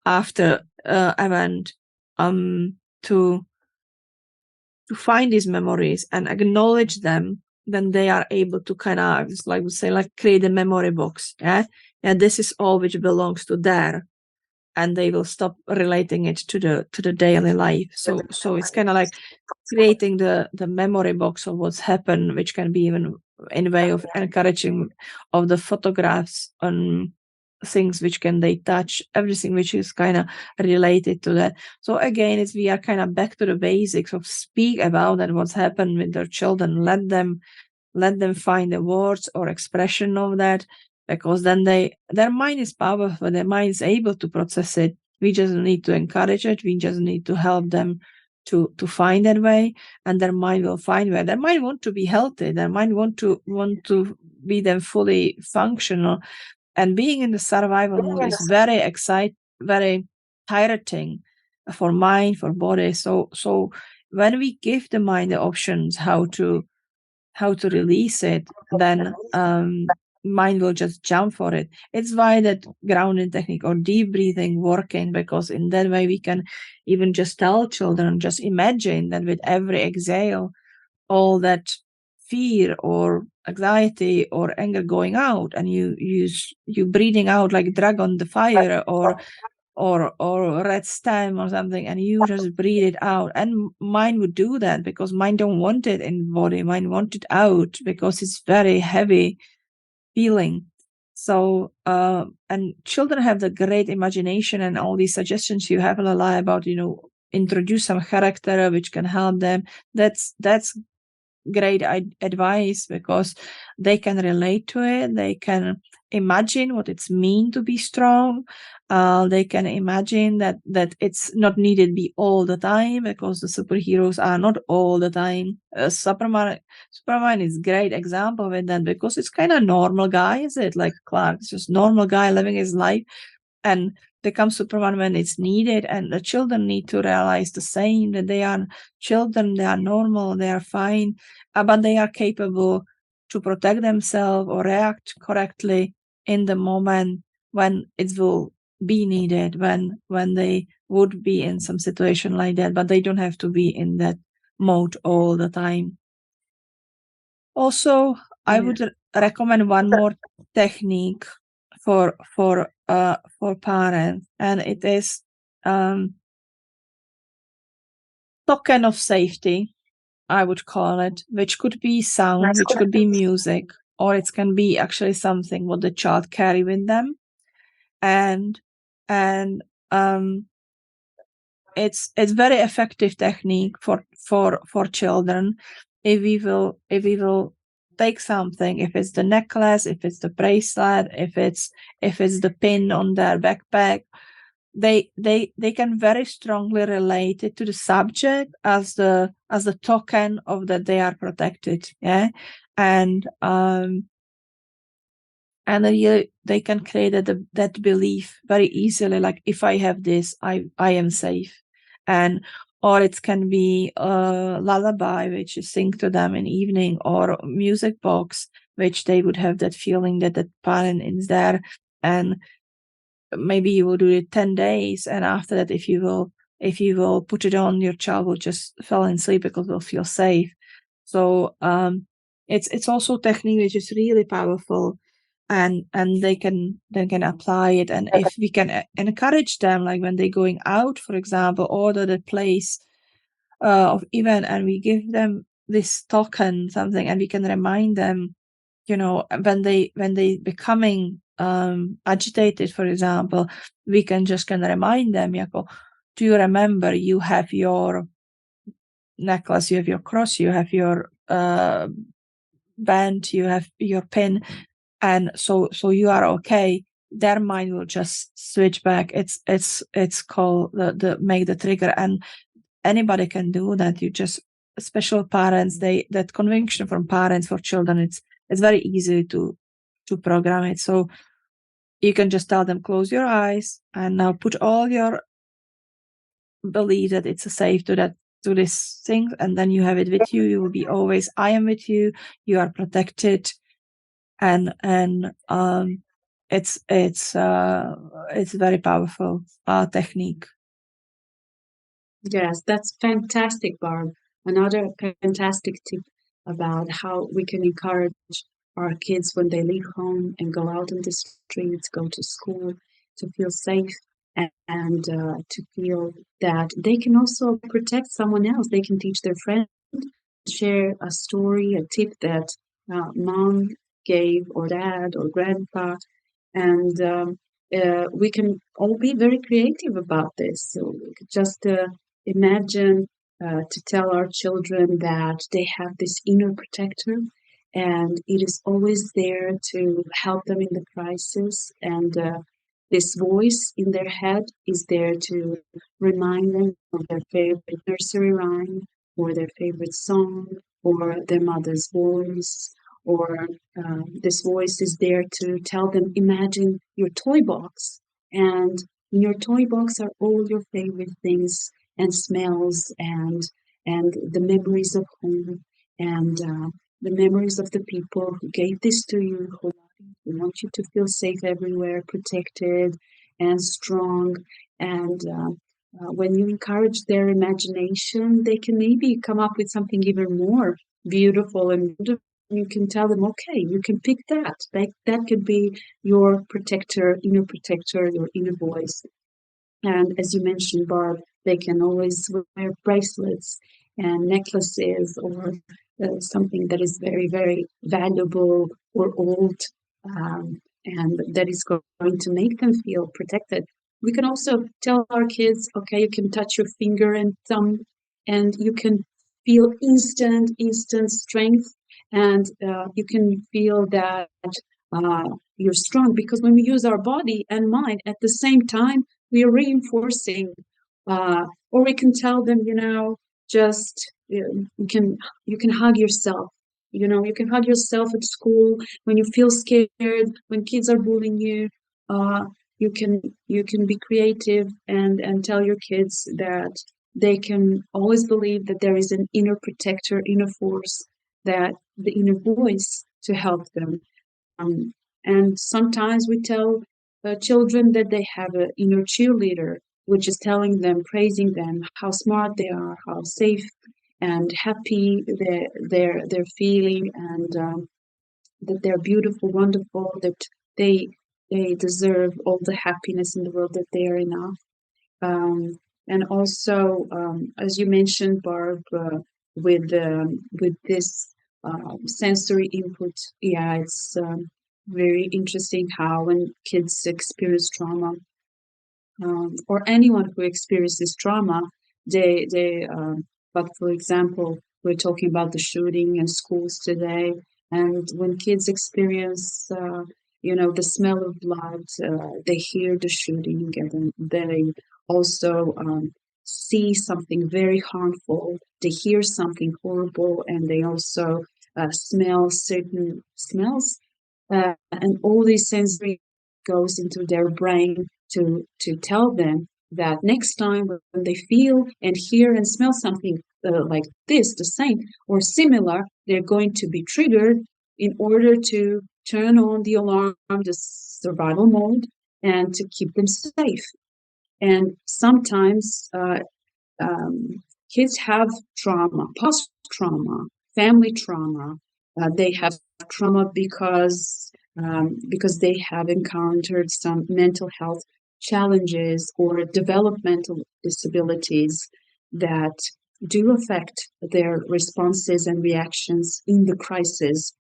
after event to find these memories and acknowledge them, then they are able to kind of, like we say, like create a memory box. Yeah, and this is all which belongs to there, and they will stop relating it to the daily life. So it's kind of like creating the memory box of what's happened, which can be even in a way of encouraging of the photographs on things which can they touch, everything which is kind of related to that. So again, we are kind of back to the basics of speak about that, what's happened with their children. Let them find the words or expression of that, because then their mind is powerful, their mind is able to process it. We just need to encourage it. We just need to help them to find that way, and their mind will find where. Their mind want to be healthy. Their mind want to be then fully functional. And being in the survival mode is very exciting, very tiring for mind, for body. So when we give the mind the options how to release it, then mind will just jump for it. It's why that grounding technique or deep breathing working, because in that way we can even just tell children, just imagine that with every exhale, all that fear or anxiety or anger going out, and you breathing out like dragon the fire or red stem or something, and you just breathe it out. And mind would do that, because mind don't want it in body. Mind want it out because it's very heavy feeling. So and children have the great imagination, and all these suggestions you have a lot about, introduce some character which can help them. That's great advice, because they can relate to it. They can imagine what it's mean to be strong. They can imagine that it's not needed be all the time, because the superheroes are not all the time. Superman is great example with that, because it's kind of normal guy, is it? Like Clark, it's just normal guy living his life, and become Superman when it's needed. And the children need to realize the same, that they are children, they are normal, they are fine, but they are capable to protect themselves or react correctly in the moment when it will be needed, when they would be in some situation like that, but they don't have to be in that mode all the time. Also, I would recommend one more technique for parents, and it is token of safety, I would call it, which could be sound, which could be music, or it can be actually something what the child carry with them, and it's very effective technique for children if we will take something, if it's the necklace, if it's the bracelet, if it's the pin on their backpack, they can very strongly relate it to the subject as the token of that they are protected, and they can create that belief very easily, like if I have this, I am safe. And or it can be a lullaby which you sing to them in evening, or a music box which they would have that feeling that the parent is there. And maybe you will do it 10 days, and after that, if you will put it on, your child will just fall asleep because they'll feel safe. So it's also a technique which is really powerful, and they can apply it. And if we can encourage them, like when they're going out, for example, order the place of event, and we give them this token, something, and we can remind them, when they becoming agitated, for example, we can remind them, do you remember you have your necklace, you have your cross, you have your band, you have your pin, and so you are okay. Their mind will just switch back. It's called the make the trigger, and anybody can do that. You just special parents, that conviction from parents for children, it's very easy to program it. So you can just tell them, close your eyes and now put all your belief that it's safe to this thing, and then you have it with you. You will be always, I am with you. You are protected, and it's very powerful technique. Yes, that's fantastic, Barb. Another fantastic tip about how we can encourage our kids when they leave home and go out in the streets, go to school, to feel safe, and to feel that they can also protect someone else. They can teach their friend, share a story, a tip that mom gave, or dad, or grandpa, and we can all be very creative about this. So we could just imagine to tell our children that they have this inner protector, and it is always there to help them in the crisis. And this voice in their head is there to remind them of their favorite nursery rhyme, or their favorite song, or their mother's voice, or this voice is there to tell them, imagine your toy box, and in your toy box are all your favorite things and smells, and the memories of home, and the memories of the people who gave this to you, who want you to feel safe everywhere, protected and strong. And when you encourage their imagination, they can maybe come up with something even more beautiful, and you can tell them, okay, you can pick that. That could be your protector, your inner voice. And as you mentioned, Barb, they can always wear bracelets and necklaces, or something that is very, very valuable or old, and that is going to make them feel protected. We can also tell our kids, okay, you can touch your finger and thumb, and you can feel instant strength, and you can feel that you're strong, because when we use our body and mind at the same time, we are reinforcing. Or we can tell them, just you can hug yourself. You can hug yourself at school when you feel scared, when kids are bullying you. You can be creative and tell your kids that they can always believe that there is an inner protector, inner force, that the inner voice to help them. And sometimes we tell children that they have an inner cheerleader, which is telling them, praising them, how smart they are, how safe and happy they're feeling, and that they're beautiful, wonderful, that they they deserve all the happiness in the world, that they are enough. And also, as you mentioned, Barb, with this sensory input, yeah, it's very interesting how when kids experience trauma, or anyone who experiences trauma, but for example, we're talking about the shooting in schools today, and when kids experience, the smell of blood, they hear the shooting, and then they also see something very harmful, they hear something horrible, and they also smell certain smells, and all these sensory goes into their brain to tell them that next time when they feel and hear and smell something like this, the same or similar, they're going to be triggered in order to turn on the alarm, the survival mode, and to keep them safe. And sometimes kids have trauma, post trauma, family trauma. They have trauma because they have encountered some mental health challenges or developmental disabilities that do affect their responses and reactions in the crisis.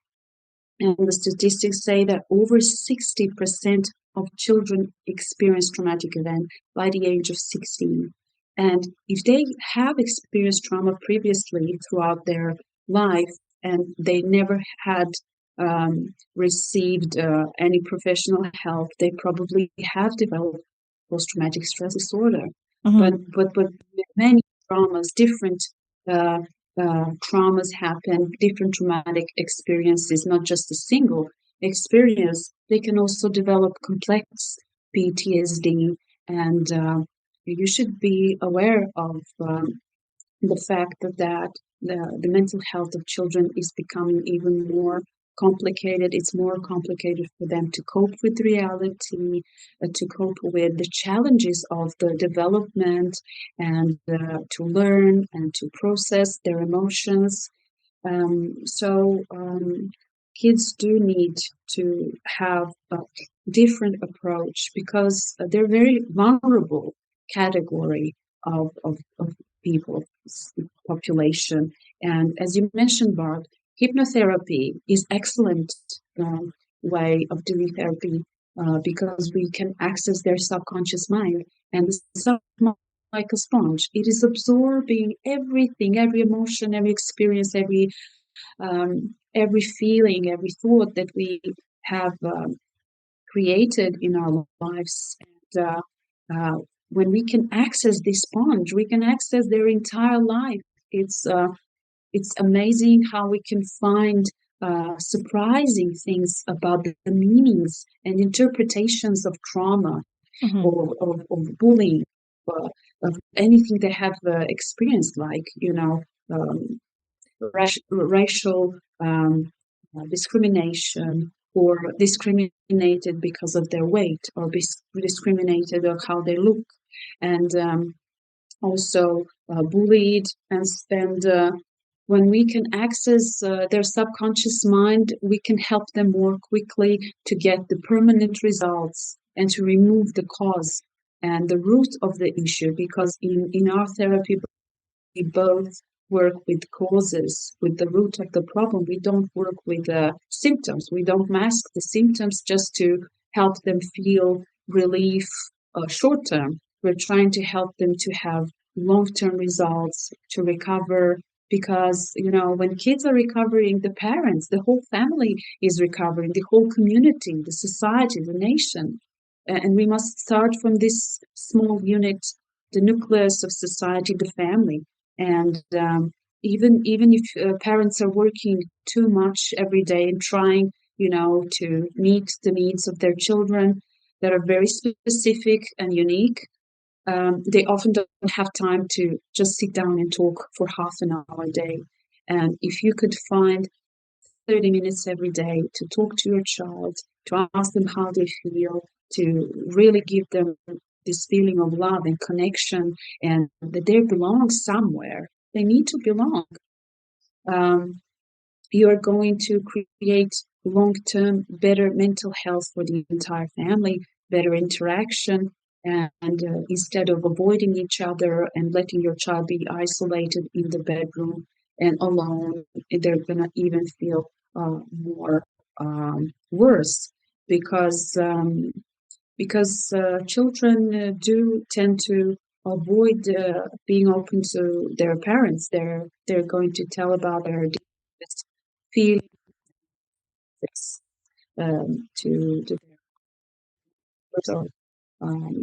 And the statistics say that over 60% of children experience traumatic event by the age of 16. And if they have experienced trauma previously throughout their life and they never had received any professional help, they probably have developed post-traumatic stress disorder. Mhm. But many traumas, different traumas happen, different traumatic experiences, not just a single experience. They can also develop complex PTSD, and you should be aware of the fact that the mental health of children is becoming even more complicated. It's more complicated for them to cope with reality, to cope with the challenges of the development, and to learn and to process their emotions. So kids do need to have a different approach because they're very vulnerable category of people, population. And as you mentioned, Barb, hypnotherapy is excellent way of doing therapy because we can access their subconscious mind, and the subconscious like a sponge. It is absorbing everything, every emotion, every experience, every feeling, every thought that we have created in our lives. And when we can access this sponge, we can access their entire life. It's amazing how we can find surprising things about the meanings and interpretations of trauma Mhm. or of bullying, or of anything they have experienced, like um, racial discrimination, or discriminated because of their weight, or discriminated of how they look, and also bullied, and when we can access their subconscious mind, we can help them more quickly to get the permanent results and to remove the cause and the root of the issue. Because in our therapy, we both work with causes, with the root of the problem. We don't work with symptoms. We don't mask the symptoms just to help them feel relief short term. We're trying to help them to have long-term results, to recover, because when kids are recovering, the parents, the whole family is recovering, the whole community, the society, the nation. And we must start from this small unit, the nucleus of society, the family. And even if parents are working too much every day and trying, to meet the needs of their children that are very specific and unique, they often don't have time to just sit down and talk for half an hour a day. And if you could find 30 minutes every day to talk to your child, to ask them how they feel, to really give them this feeling of love and connection, and that they belong somewhere. They need to belong. Um, you're going to create long-term better mental health for the entire family, better interaction, and instead of avoiding each other and letting your child be isolated in the bedroom and alone, they're gonna even feel more worse because children do tend to avoid being open to their parents. They're going to tell about their deepest feelings to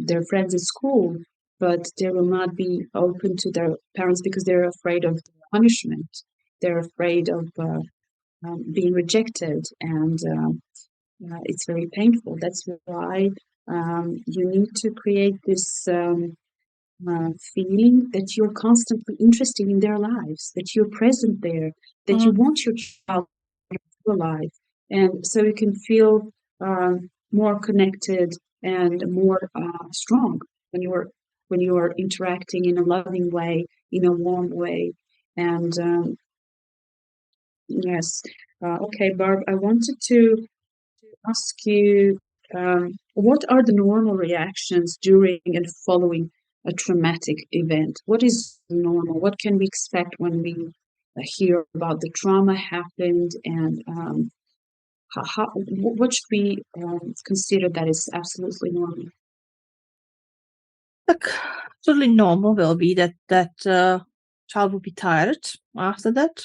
their friends at school, but they will not be open to their parents because they're afraid of punishment. They're afraid of being rejected, and it's very painful. That's why you need to create this feeling that you're constantly interested in their lives, that you're present there, that you want your child alive, and so you can feel more connected and more strong when you are interacting in a loving way, in a warm way, and yes. Okay, Barb, I wanted to ask you what are the normal reactions during and following a traumatic event? What is normal? What can we expect when we hear about the trauma happened, and what should we consider that is absolutely normal? Totally normal will be that child will be tired after that.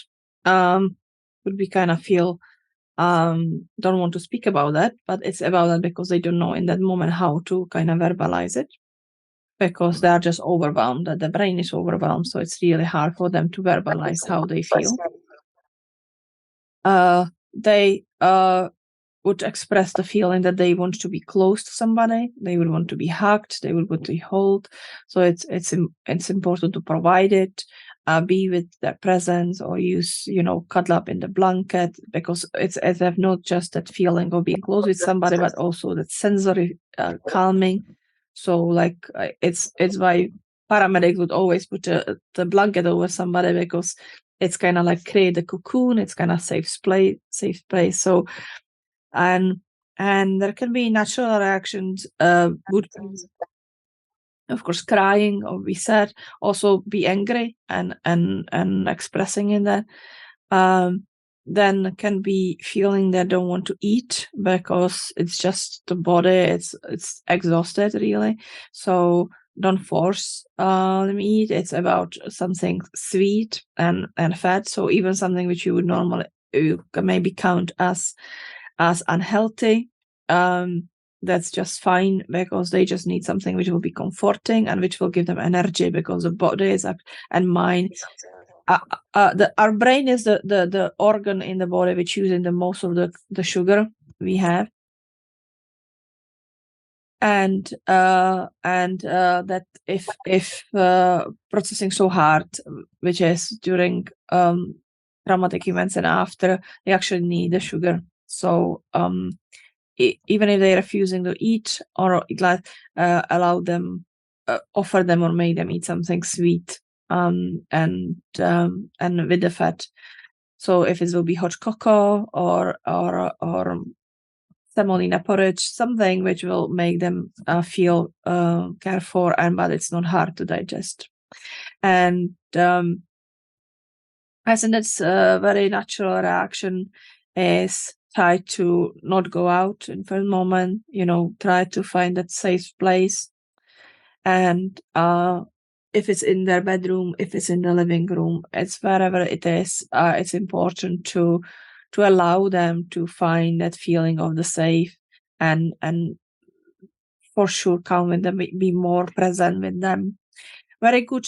Would be kind of feel don't want to speak about that, but it's about that because they don't know in that moment how to kind of verbalize it, because they are just overwhelmed, that the brain is overwhelmed, so it's really hard for them to verbalize how they feel. They would express the feeling that they want to be close to somebody, they would want to be hugged, they would want to hold. So it's important to provide it, be with their presence, or use, cuddle up in the blanket, because it's not just that feeling of being close with somebody, but also that sensory calming. So like it's why paramedics would always put the blanket over somebody, because it's kind of like create a cocoon, it's kind of safe place. So and there can be natural reactions, would of course crying, or we said, also be angry and expressing in that. Then can be feeling they don't want to eat because it's just the body, it's exhausted really. So don't force them eat. It's about something sweet and fat. So even something which you would normally, you can maybe count as unhealthy, that's just fine, because they just need something which will be comforting and which will give them energy, because the body is up and mind. Our brain is the organ in the body which using the most of the sugar we have, and that if processing so hard, which is during traumatic events and after, they actually need the sugar. So even if they're refusing to eat, or allow them, offer them or make them eat something sweet, and with the fat. So if it will be hot cocoa or semolina porridge, something which will make them feel cared for, but it's not hard to digest. And I think that's a very natural reaction, is try to not go out in first moment, try to find that safe place. And if it's in their bedroom, if it's in the living room, it's wherever it is, it's important to allow them to find that feeling of the safe, and for sure calm with them, be more present with them. Very good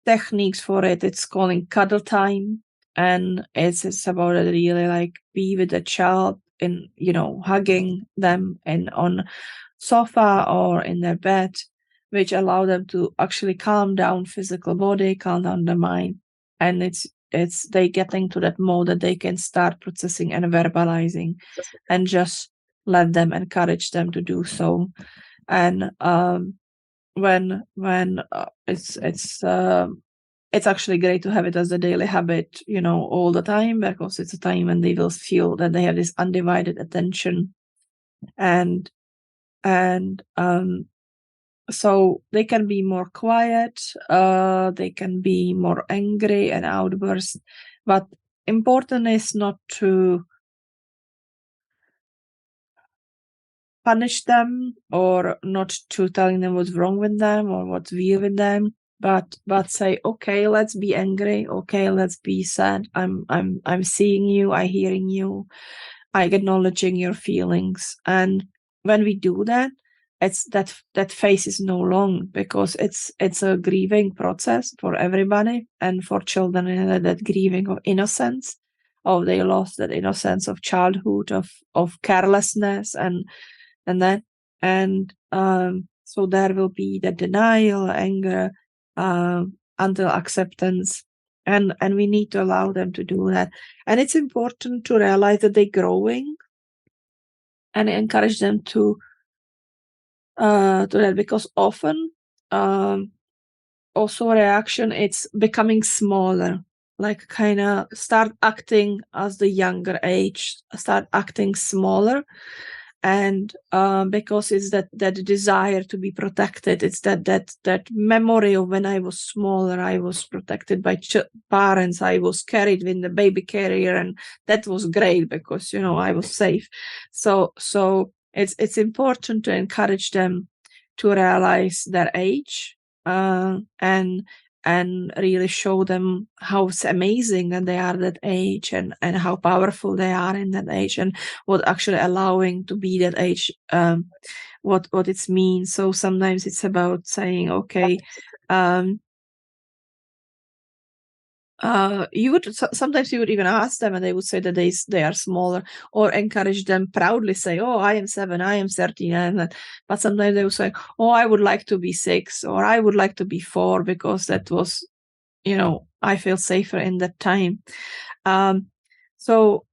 techniques for it, it's calling cuddle time, and it's about it really like be with the child in, hugging them and on sofa or in their bed, which allow them to actually calm down physical body, calm down the mind, and it's they getting to that mode that they can start processing and verbalizing, and just let them, encourage them to do so. And when it's it's actually great to have it as a daily habit, all the time, because it's a time when they will feel that they have this undivided attention, and so they can be more quiet, they can be more angry and outburst, but important is not to punish them or not to telling them what's wrong with them or what's weird with them, but say, okay, let's be angry, okay, let's be sad, I'm seeing you, I hearing you, I acknowledging your feelings. And when we do that, it's that phase is no long, because it's a grieving process for everybody, and for children, that grieving of innocence, of they lost that innocence of childhood, of carelessness, and that, and so there will be the denial, anger, until acceptance, and we need to allow them to do that. And it's important to realize that they're growing, and encourage them to that, because often also reaction, it's becoming smaller, like kind of start acting as the younger age, start acting smaller, and because it's that desire to be protected, it's that memory of when I was smaller, I was protected by parents, I was carried in the baby carrier, and that was great because I was safe. So it's important to encourage them to realize their age, and really show them how amazing that they are at that age, and how powerful they are in that age, and what actually allowing to be that age, what it means. So sometimes it's about saying, okay, sometimes you would even ask them, and they would say that they are smaller, or encourage them proudly, say, oh, I am 7, I am 13, but sometimes they would say, oh, I would like to be 6, or I would like to be 4, because that was, I feel safer in that time. So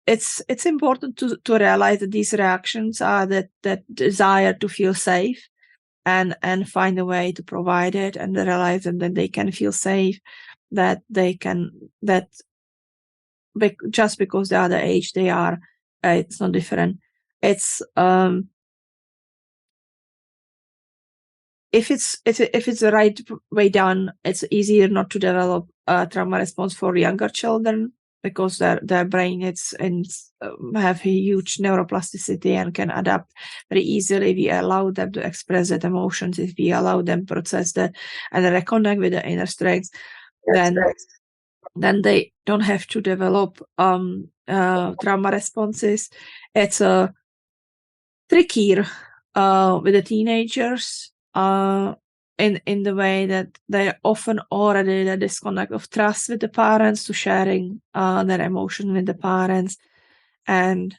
it's important to realize that these reactions are that desire to feel safe, and find a way to provide it, and realize that they can feel safe, that they can, that just because they are the age they are, it's not different. It's if it's the right way done, it's easier not to develop a trauma response for younger children, because their brain have a huge neuroplasticity and can adapt very easily. We allow them to express that emotions, if we allow them to process that and reconnect with the inner strengths, then they don't have to develop trauma responses. It's trickier with the teenagers, in the way that they often already the disconnect of trust with the parents to sharing their emotion with the parents, and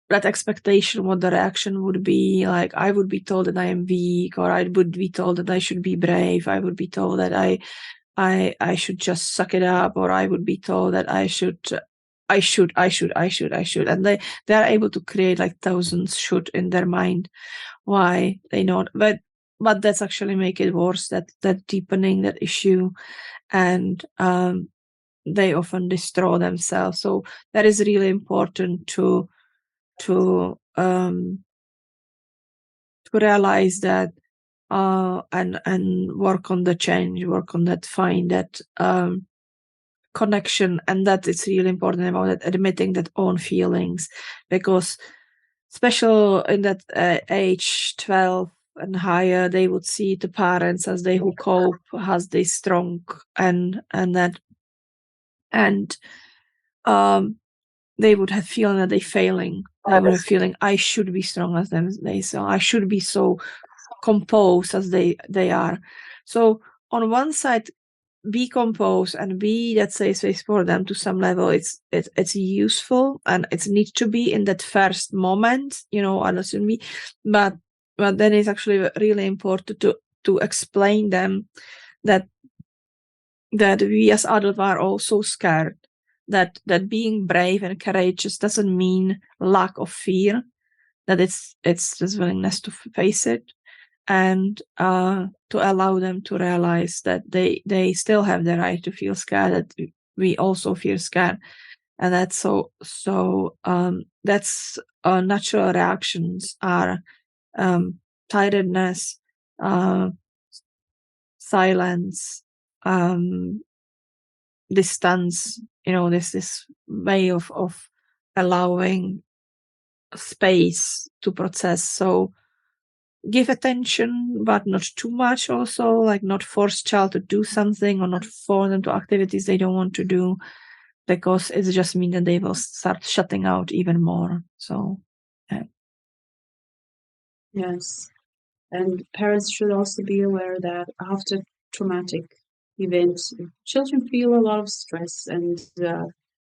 that expectation, what the reaction would be, like I would be told that I am weak, or I would be told that I should be brave, I would be told that I should just suck it up, or I would be told that I should, and they are able to create like thousands should in their mind. Why they not? But that's actually make it worse. That deepening that issue, and they often destroy themselves. So that is really important to realize that, and work on the change, work on that, find that connection, and that it's really important about it, admitting that own feelings, because especially in that age 12 and higher, they would see the parents as they who cope, as they strong, and that, and they would have feeling that they're failing. They would have feeling I should be strong as them. I should be so composed as they are. So on one side, be composed and be that safe space for them to some level. It's useful, and it needs to be in that first moment, understand me. But then it's actually really important to explain them that we as adults are also scared. That being brave and courageous doesn't mean lack of fear. That it's just willingness to face it, and to allow them to realize that they still have the right to feel scared, that we also feel scared, and that's that's natural reactions are tiredness, silence, distance, this way of allowing space to process. So give attention, but not too much also, like not force child to do something or not force them to activities they don't want to do, because it just means that they will start shutting out even more. So, yeah. Yes. And parents should also be aware that after traumatic events, children feel a lot of stress, and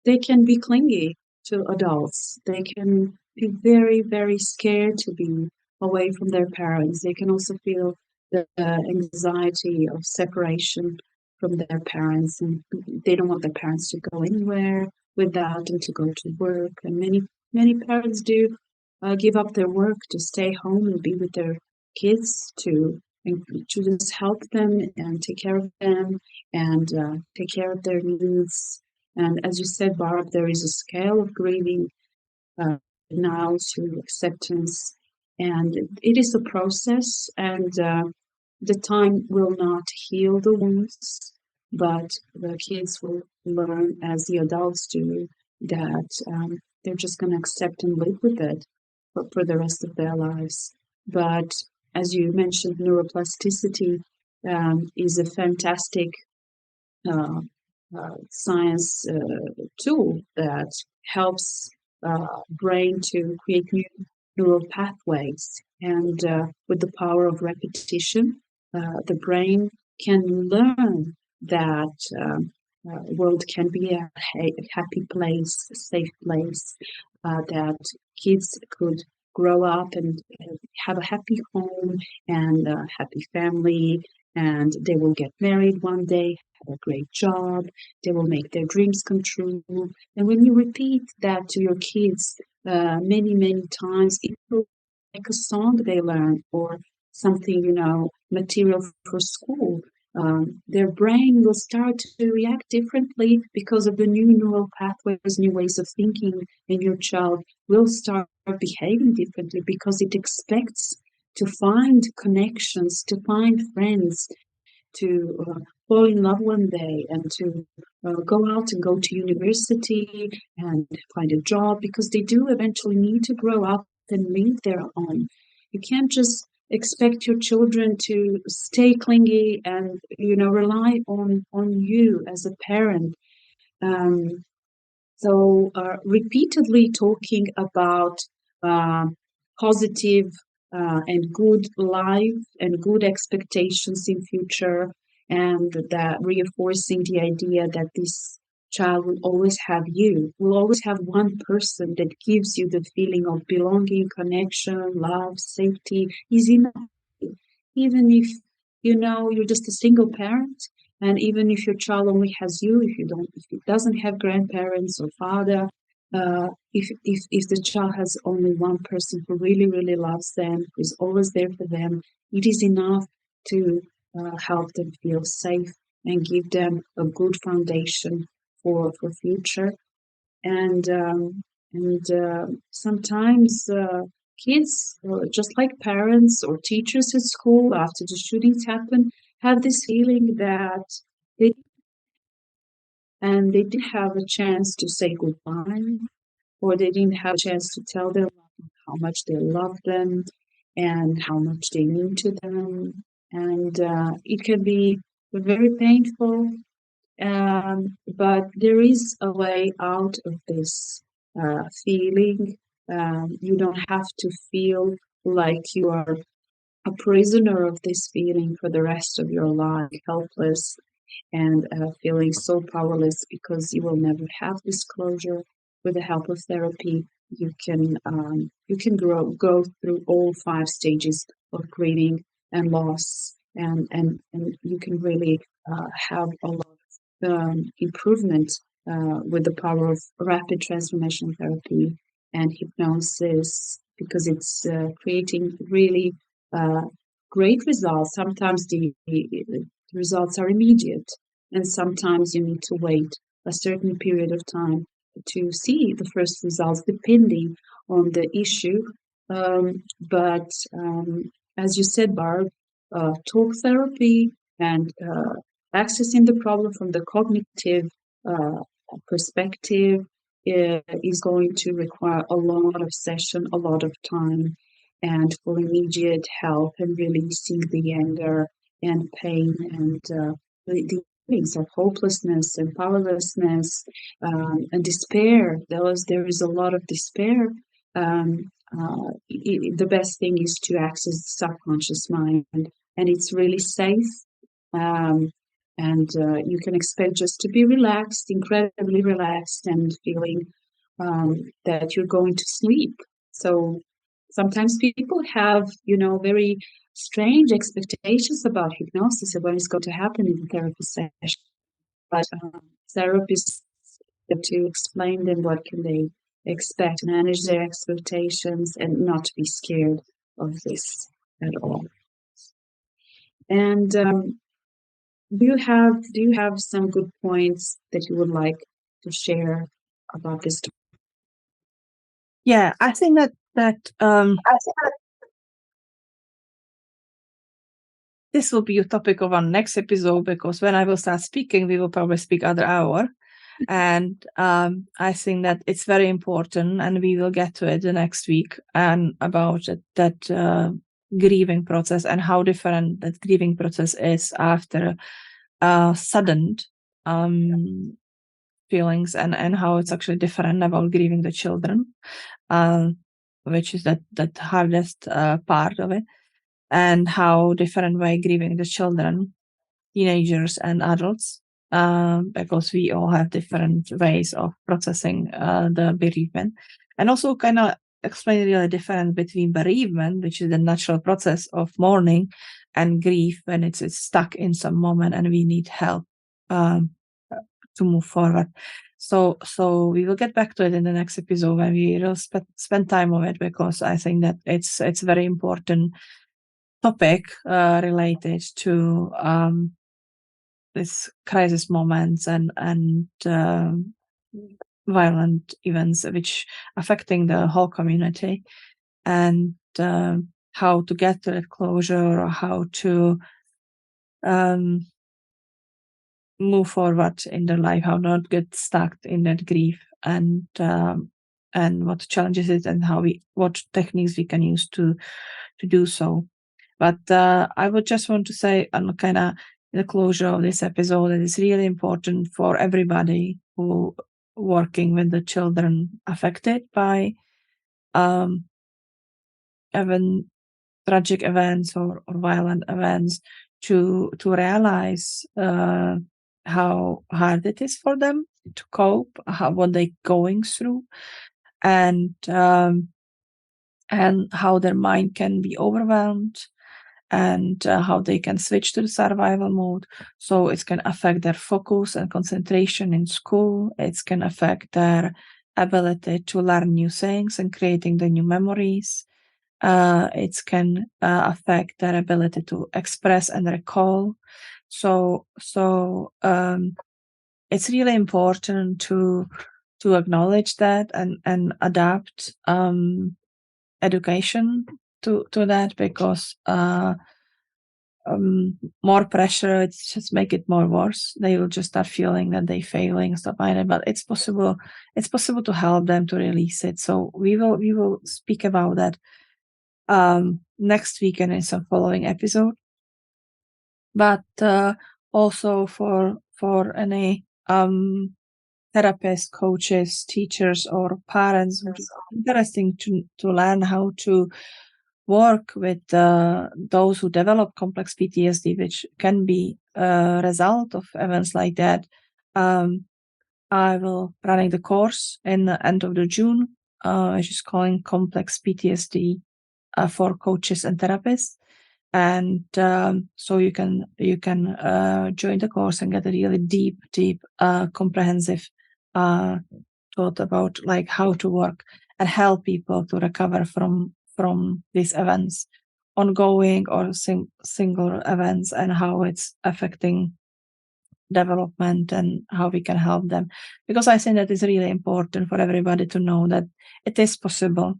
they can be clingy to adults. They can be very, very scared to be away from their parents. They can also feel the anxiety of separation from their parents, and they don't want their parents to go anywhere without them, to go to work. And many parents do give up their work to stay home and be with their kids, and to just help them and take care of them, and take care of their needs. And as you said, Barb, there is a scale of grieving, now to acceptance, and it is a process, and the time will not heal the wounds, but the kids will learn, as the adults do, that they're just going to accept and live with it for the rest of their lives. But as you mentioned, neuroplasticity is a fantastic uh, science tool that helps brain to create new neural pathways. And with the power of repetition, the brain can learn that world can be a happy place, a safe place, that kids could grow up and have a happy home and a happy family, and they will get married one day, have a great job, they will make their dreams come true. And when you repeat that to your kids many, many times, it will like a song they learn, or something, material for school. Their brain will start to react differently because of the new neural pathways, new ways of thinking, and your child will start behaving differently because it expects to find connections, to find friends, to fall in love one day, and to go out and go to university and find a job, because they do eventually need to grow up and leave their own. You can't just expect your children to stay clingy and rely on you as a parent. Um, so repeatedly talking about uh, positive and good life and good expectations in future, and that reinforcing the idea that this child will always have you, will always have one person that gives you the feeling of belonging, connection, love, safety, is enough. Even if you're just a single parent, and even if your child only has you, if it doesn't have grandparents or father, if the child has only one person who really, really loves them, who is always there for them, it is enough to help them feel safe and give them a good foundation for future. And sometimes kids, just like parents or teachers at school, after the shootings happen, have this feeling that they didn't have a chance to say goodbye, or they didn't have a chance to tell them how much they love them and how much they mean to them. And it can be very painful, but there is a way out of this feeling. You don't have to feel like you are a prisoner of this feeling for the rest of your life, helpless, and feeling so powerless, because you will never have this closure. With the help of therapy, you can go through all 5 stages of grieving and loss, and you can really have a lot of improvement with the power of rapid transformation therapy and hypnosis, because it's creating really great results. Sometimes the results are immediate, and sometimes you need to wait a certain period of time to see the first results, depending on the issue. But as you said, Barb, talk therapy and accessing the problem from the cognitive perspective is going to require a lot of session, a lot of time, and for immediate help and releasing the anger and pain and the feelings of hopelessness and powerlessness and despair. There is a lot of despair. The best thing is to access the subconscious mind, and it's really safe. And you can expect just to be relaxed, incredibly relaxed, and feeling that you're going to sleep. So sometimes people have, very strange expectations about hypnosis and what is going to happen in the therapy session. But therapists have to explain them what can they expect, manage their expectations, and not be scared of this at all. And do you have some good points that you would like to share about this? Yeah, I think that this will be a topic of our next episode, because when I will start speaking, we will probably speak other hour. And I think that it's very important, and we will get to it the next week, and about that grieving process and how different that grieving process is after sudden feelings, and how it's actually different about grieving the children, which is that hardest part of it, and how different way grieving the children, teenagers and adults, because we all have different ways of processing the bereavement, and also kind of explain really the difference between bereavement, which is the natural process of mourning, and grief when it's stuck in some moment and we need help to move forward. So we will get back to it in the next episode when we will spend time on it, because I think that it's a very important topic related to this crisis moments and violent events which affecting the whole community, and how to get to that closure, or how to move forward in their life, how not get stuck in that grief, and what challenges it, and what techniques we can use to do so. But I would just want to say, on kind of the closure of this episode, that it's really important for everybody who working with the children affected by even tragic events or violent events to realize how hard it is for them to cope, what they're going through, and how their mind can be overwhelmed, and how they can switch to the survival mode. So it can affect their focus and concentration in school. It can affect their ability to learn new things and creating the new memories. It can affect their ability to express and recall. So it's really important to acknowledge that and adapt education to that, because more pressure, it's just make it more worse. They will just start feeling that they're failing, stuff like that. But it's possible to help them to release it. So we will speak about that next week and in some following episode. But also for any therapists, coaches, teachers, or parents, which is interesting to learn how to work with those who develop complex PTSD, which can be a result of events like that. I will running the course in the end of the June, which is calling Complex PTSD for coaches and therapists. And so you can join the course and get a really deep comprehensive thought about how to work and help people to recover from these events ongoing or single events, and how it's affecting development and how we can help them. Because I think that is really important for everybody to know that it is possible.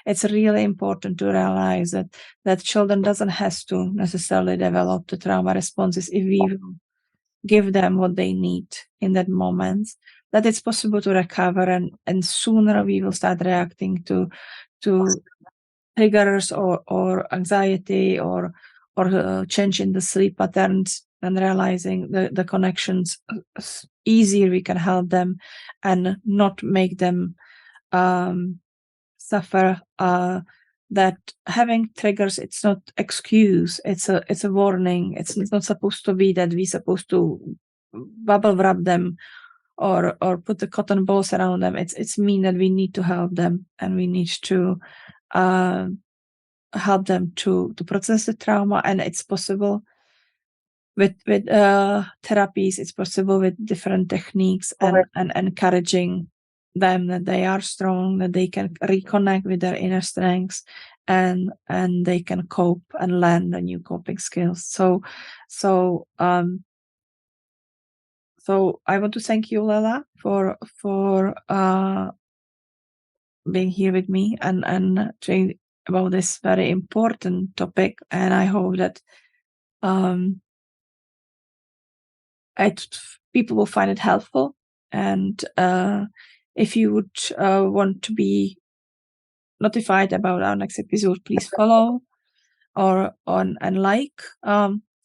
It's really important to realize that children doesn't have to necessarily develop the trauma responses if we will give them what they need in that moment, that it's possible to recover, and sooner we will start reacting to triggers or anxiety or change in the sleep patterns, and realizing the connections easier we can help them and not make them suffer. That having triggers, it's not excuse, it's a warning. It's not supposed to be that we're supposed to bubble wrap them or put the cotton balls around them. It's mean that we need to help them, and we need to help them to process the trauma. And it's possible with therapies. It's possible with different techniques, and encouraging them that they are strong, that they can reconnect with their inner strengths, and they can cope and learn the new coping skills. So I want to thank you, Lela, for being here with me and talking about this very important topic. And I hope that people will find it helpful. And if you would want to be notified about our next episode, please follow and like.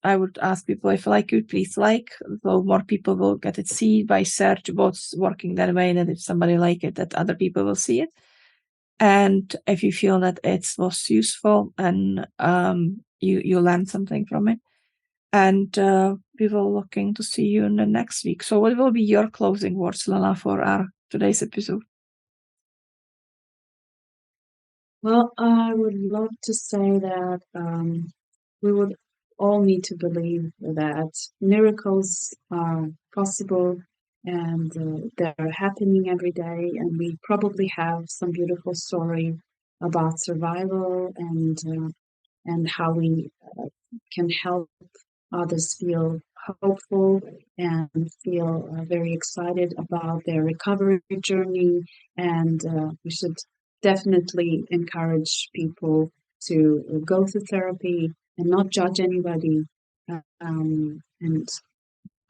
I would ask people, if you like it, please like, so more people will get it, see by search what's working that way, that if somebody like it, that other people will see it. And if you feel that it was useful and you learned something from it, and we will looking to see you in the next week. So what will be your closing words, Lela, for our today's episode? Well, I would love to say that we would all need to believe that miracles are possible, and they're happening every day. And we probably have some beautiful story about survival and how we can help others feel hopeful and feel very excited about their recovery journey. And we should definitely encourage people to go through therapy and not judge anybody. And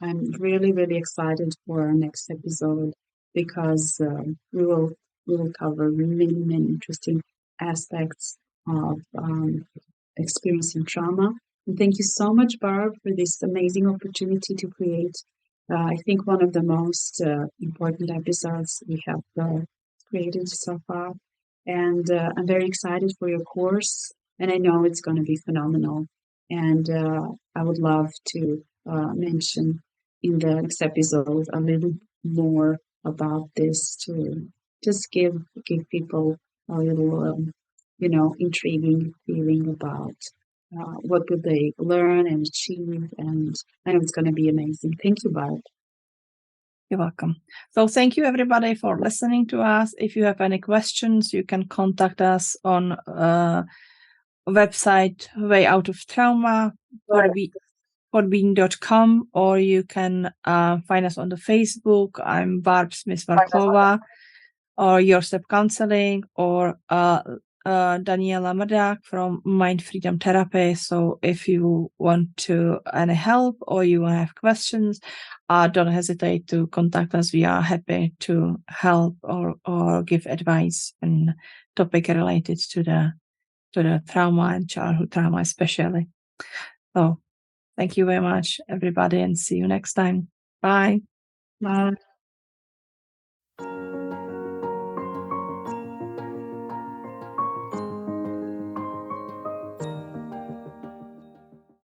I'm really, really excited for our next episode, because we will cover many, many interesting aspects of experiencing trauma. And thank you so much, Barb, for this amazing opportunity to create, I think, one of the most important episodes we have created so far. And I'm very excited for your course, and I know it's going to be phenomenal. And I would love to mention in the next episode a little more about this, to just give people a little intriguing feeling about what would they learn and achieve. And I know it's going to be amazing. Thank you, Barb. You're welcome. So thank you, everybody, for listening to us. If you have any questions, you can contact us on website Way Out of Trauma, podbean.com, or you can find us on the Facebook. I'm Barb Smith-Varklova, or Your Step Counseling, or Daniela Mrdak from Mind Freedom Therapy. So if you want to any help or you have questions, don't hesitate to contact us. We are happy to help or give advice on topic related to the trauma and childhood trauma especially. So thank you very much, everybody, and see you next time. Bye. Bye.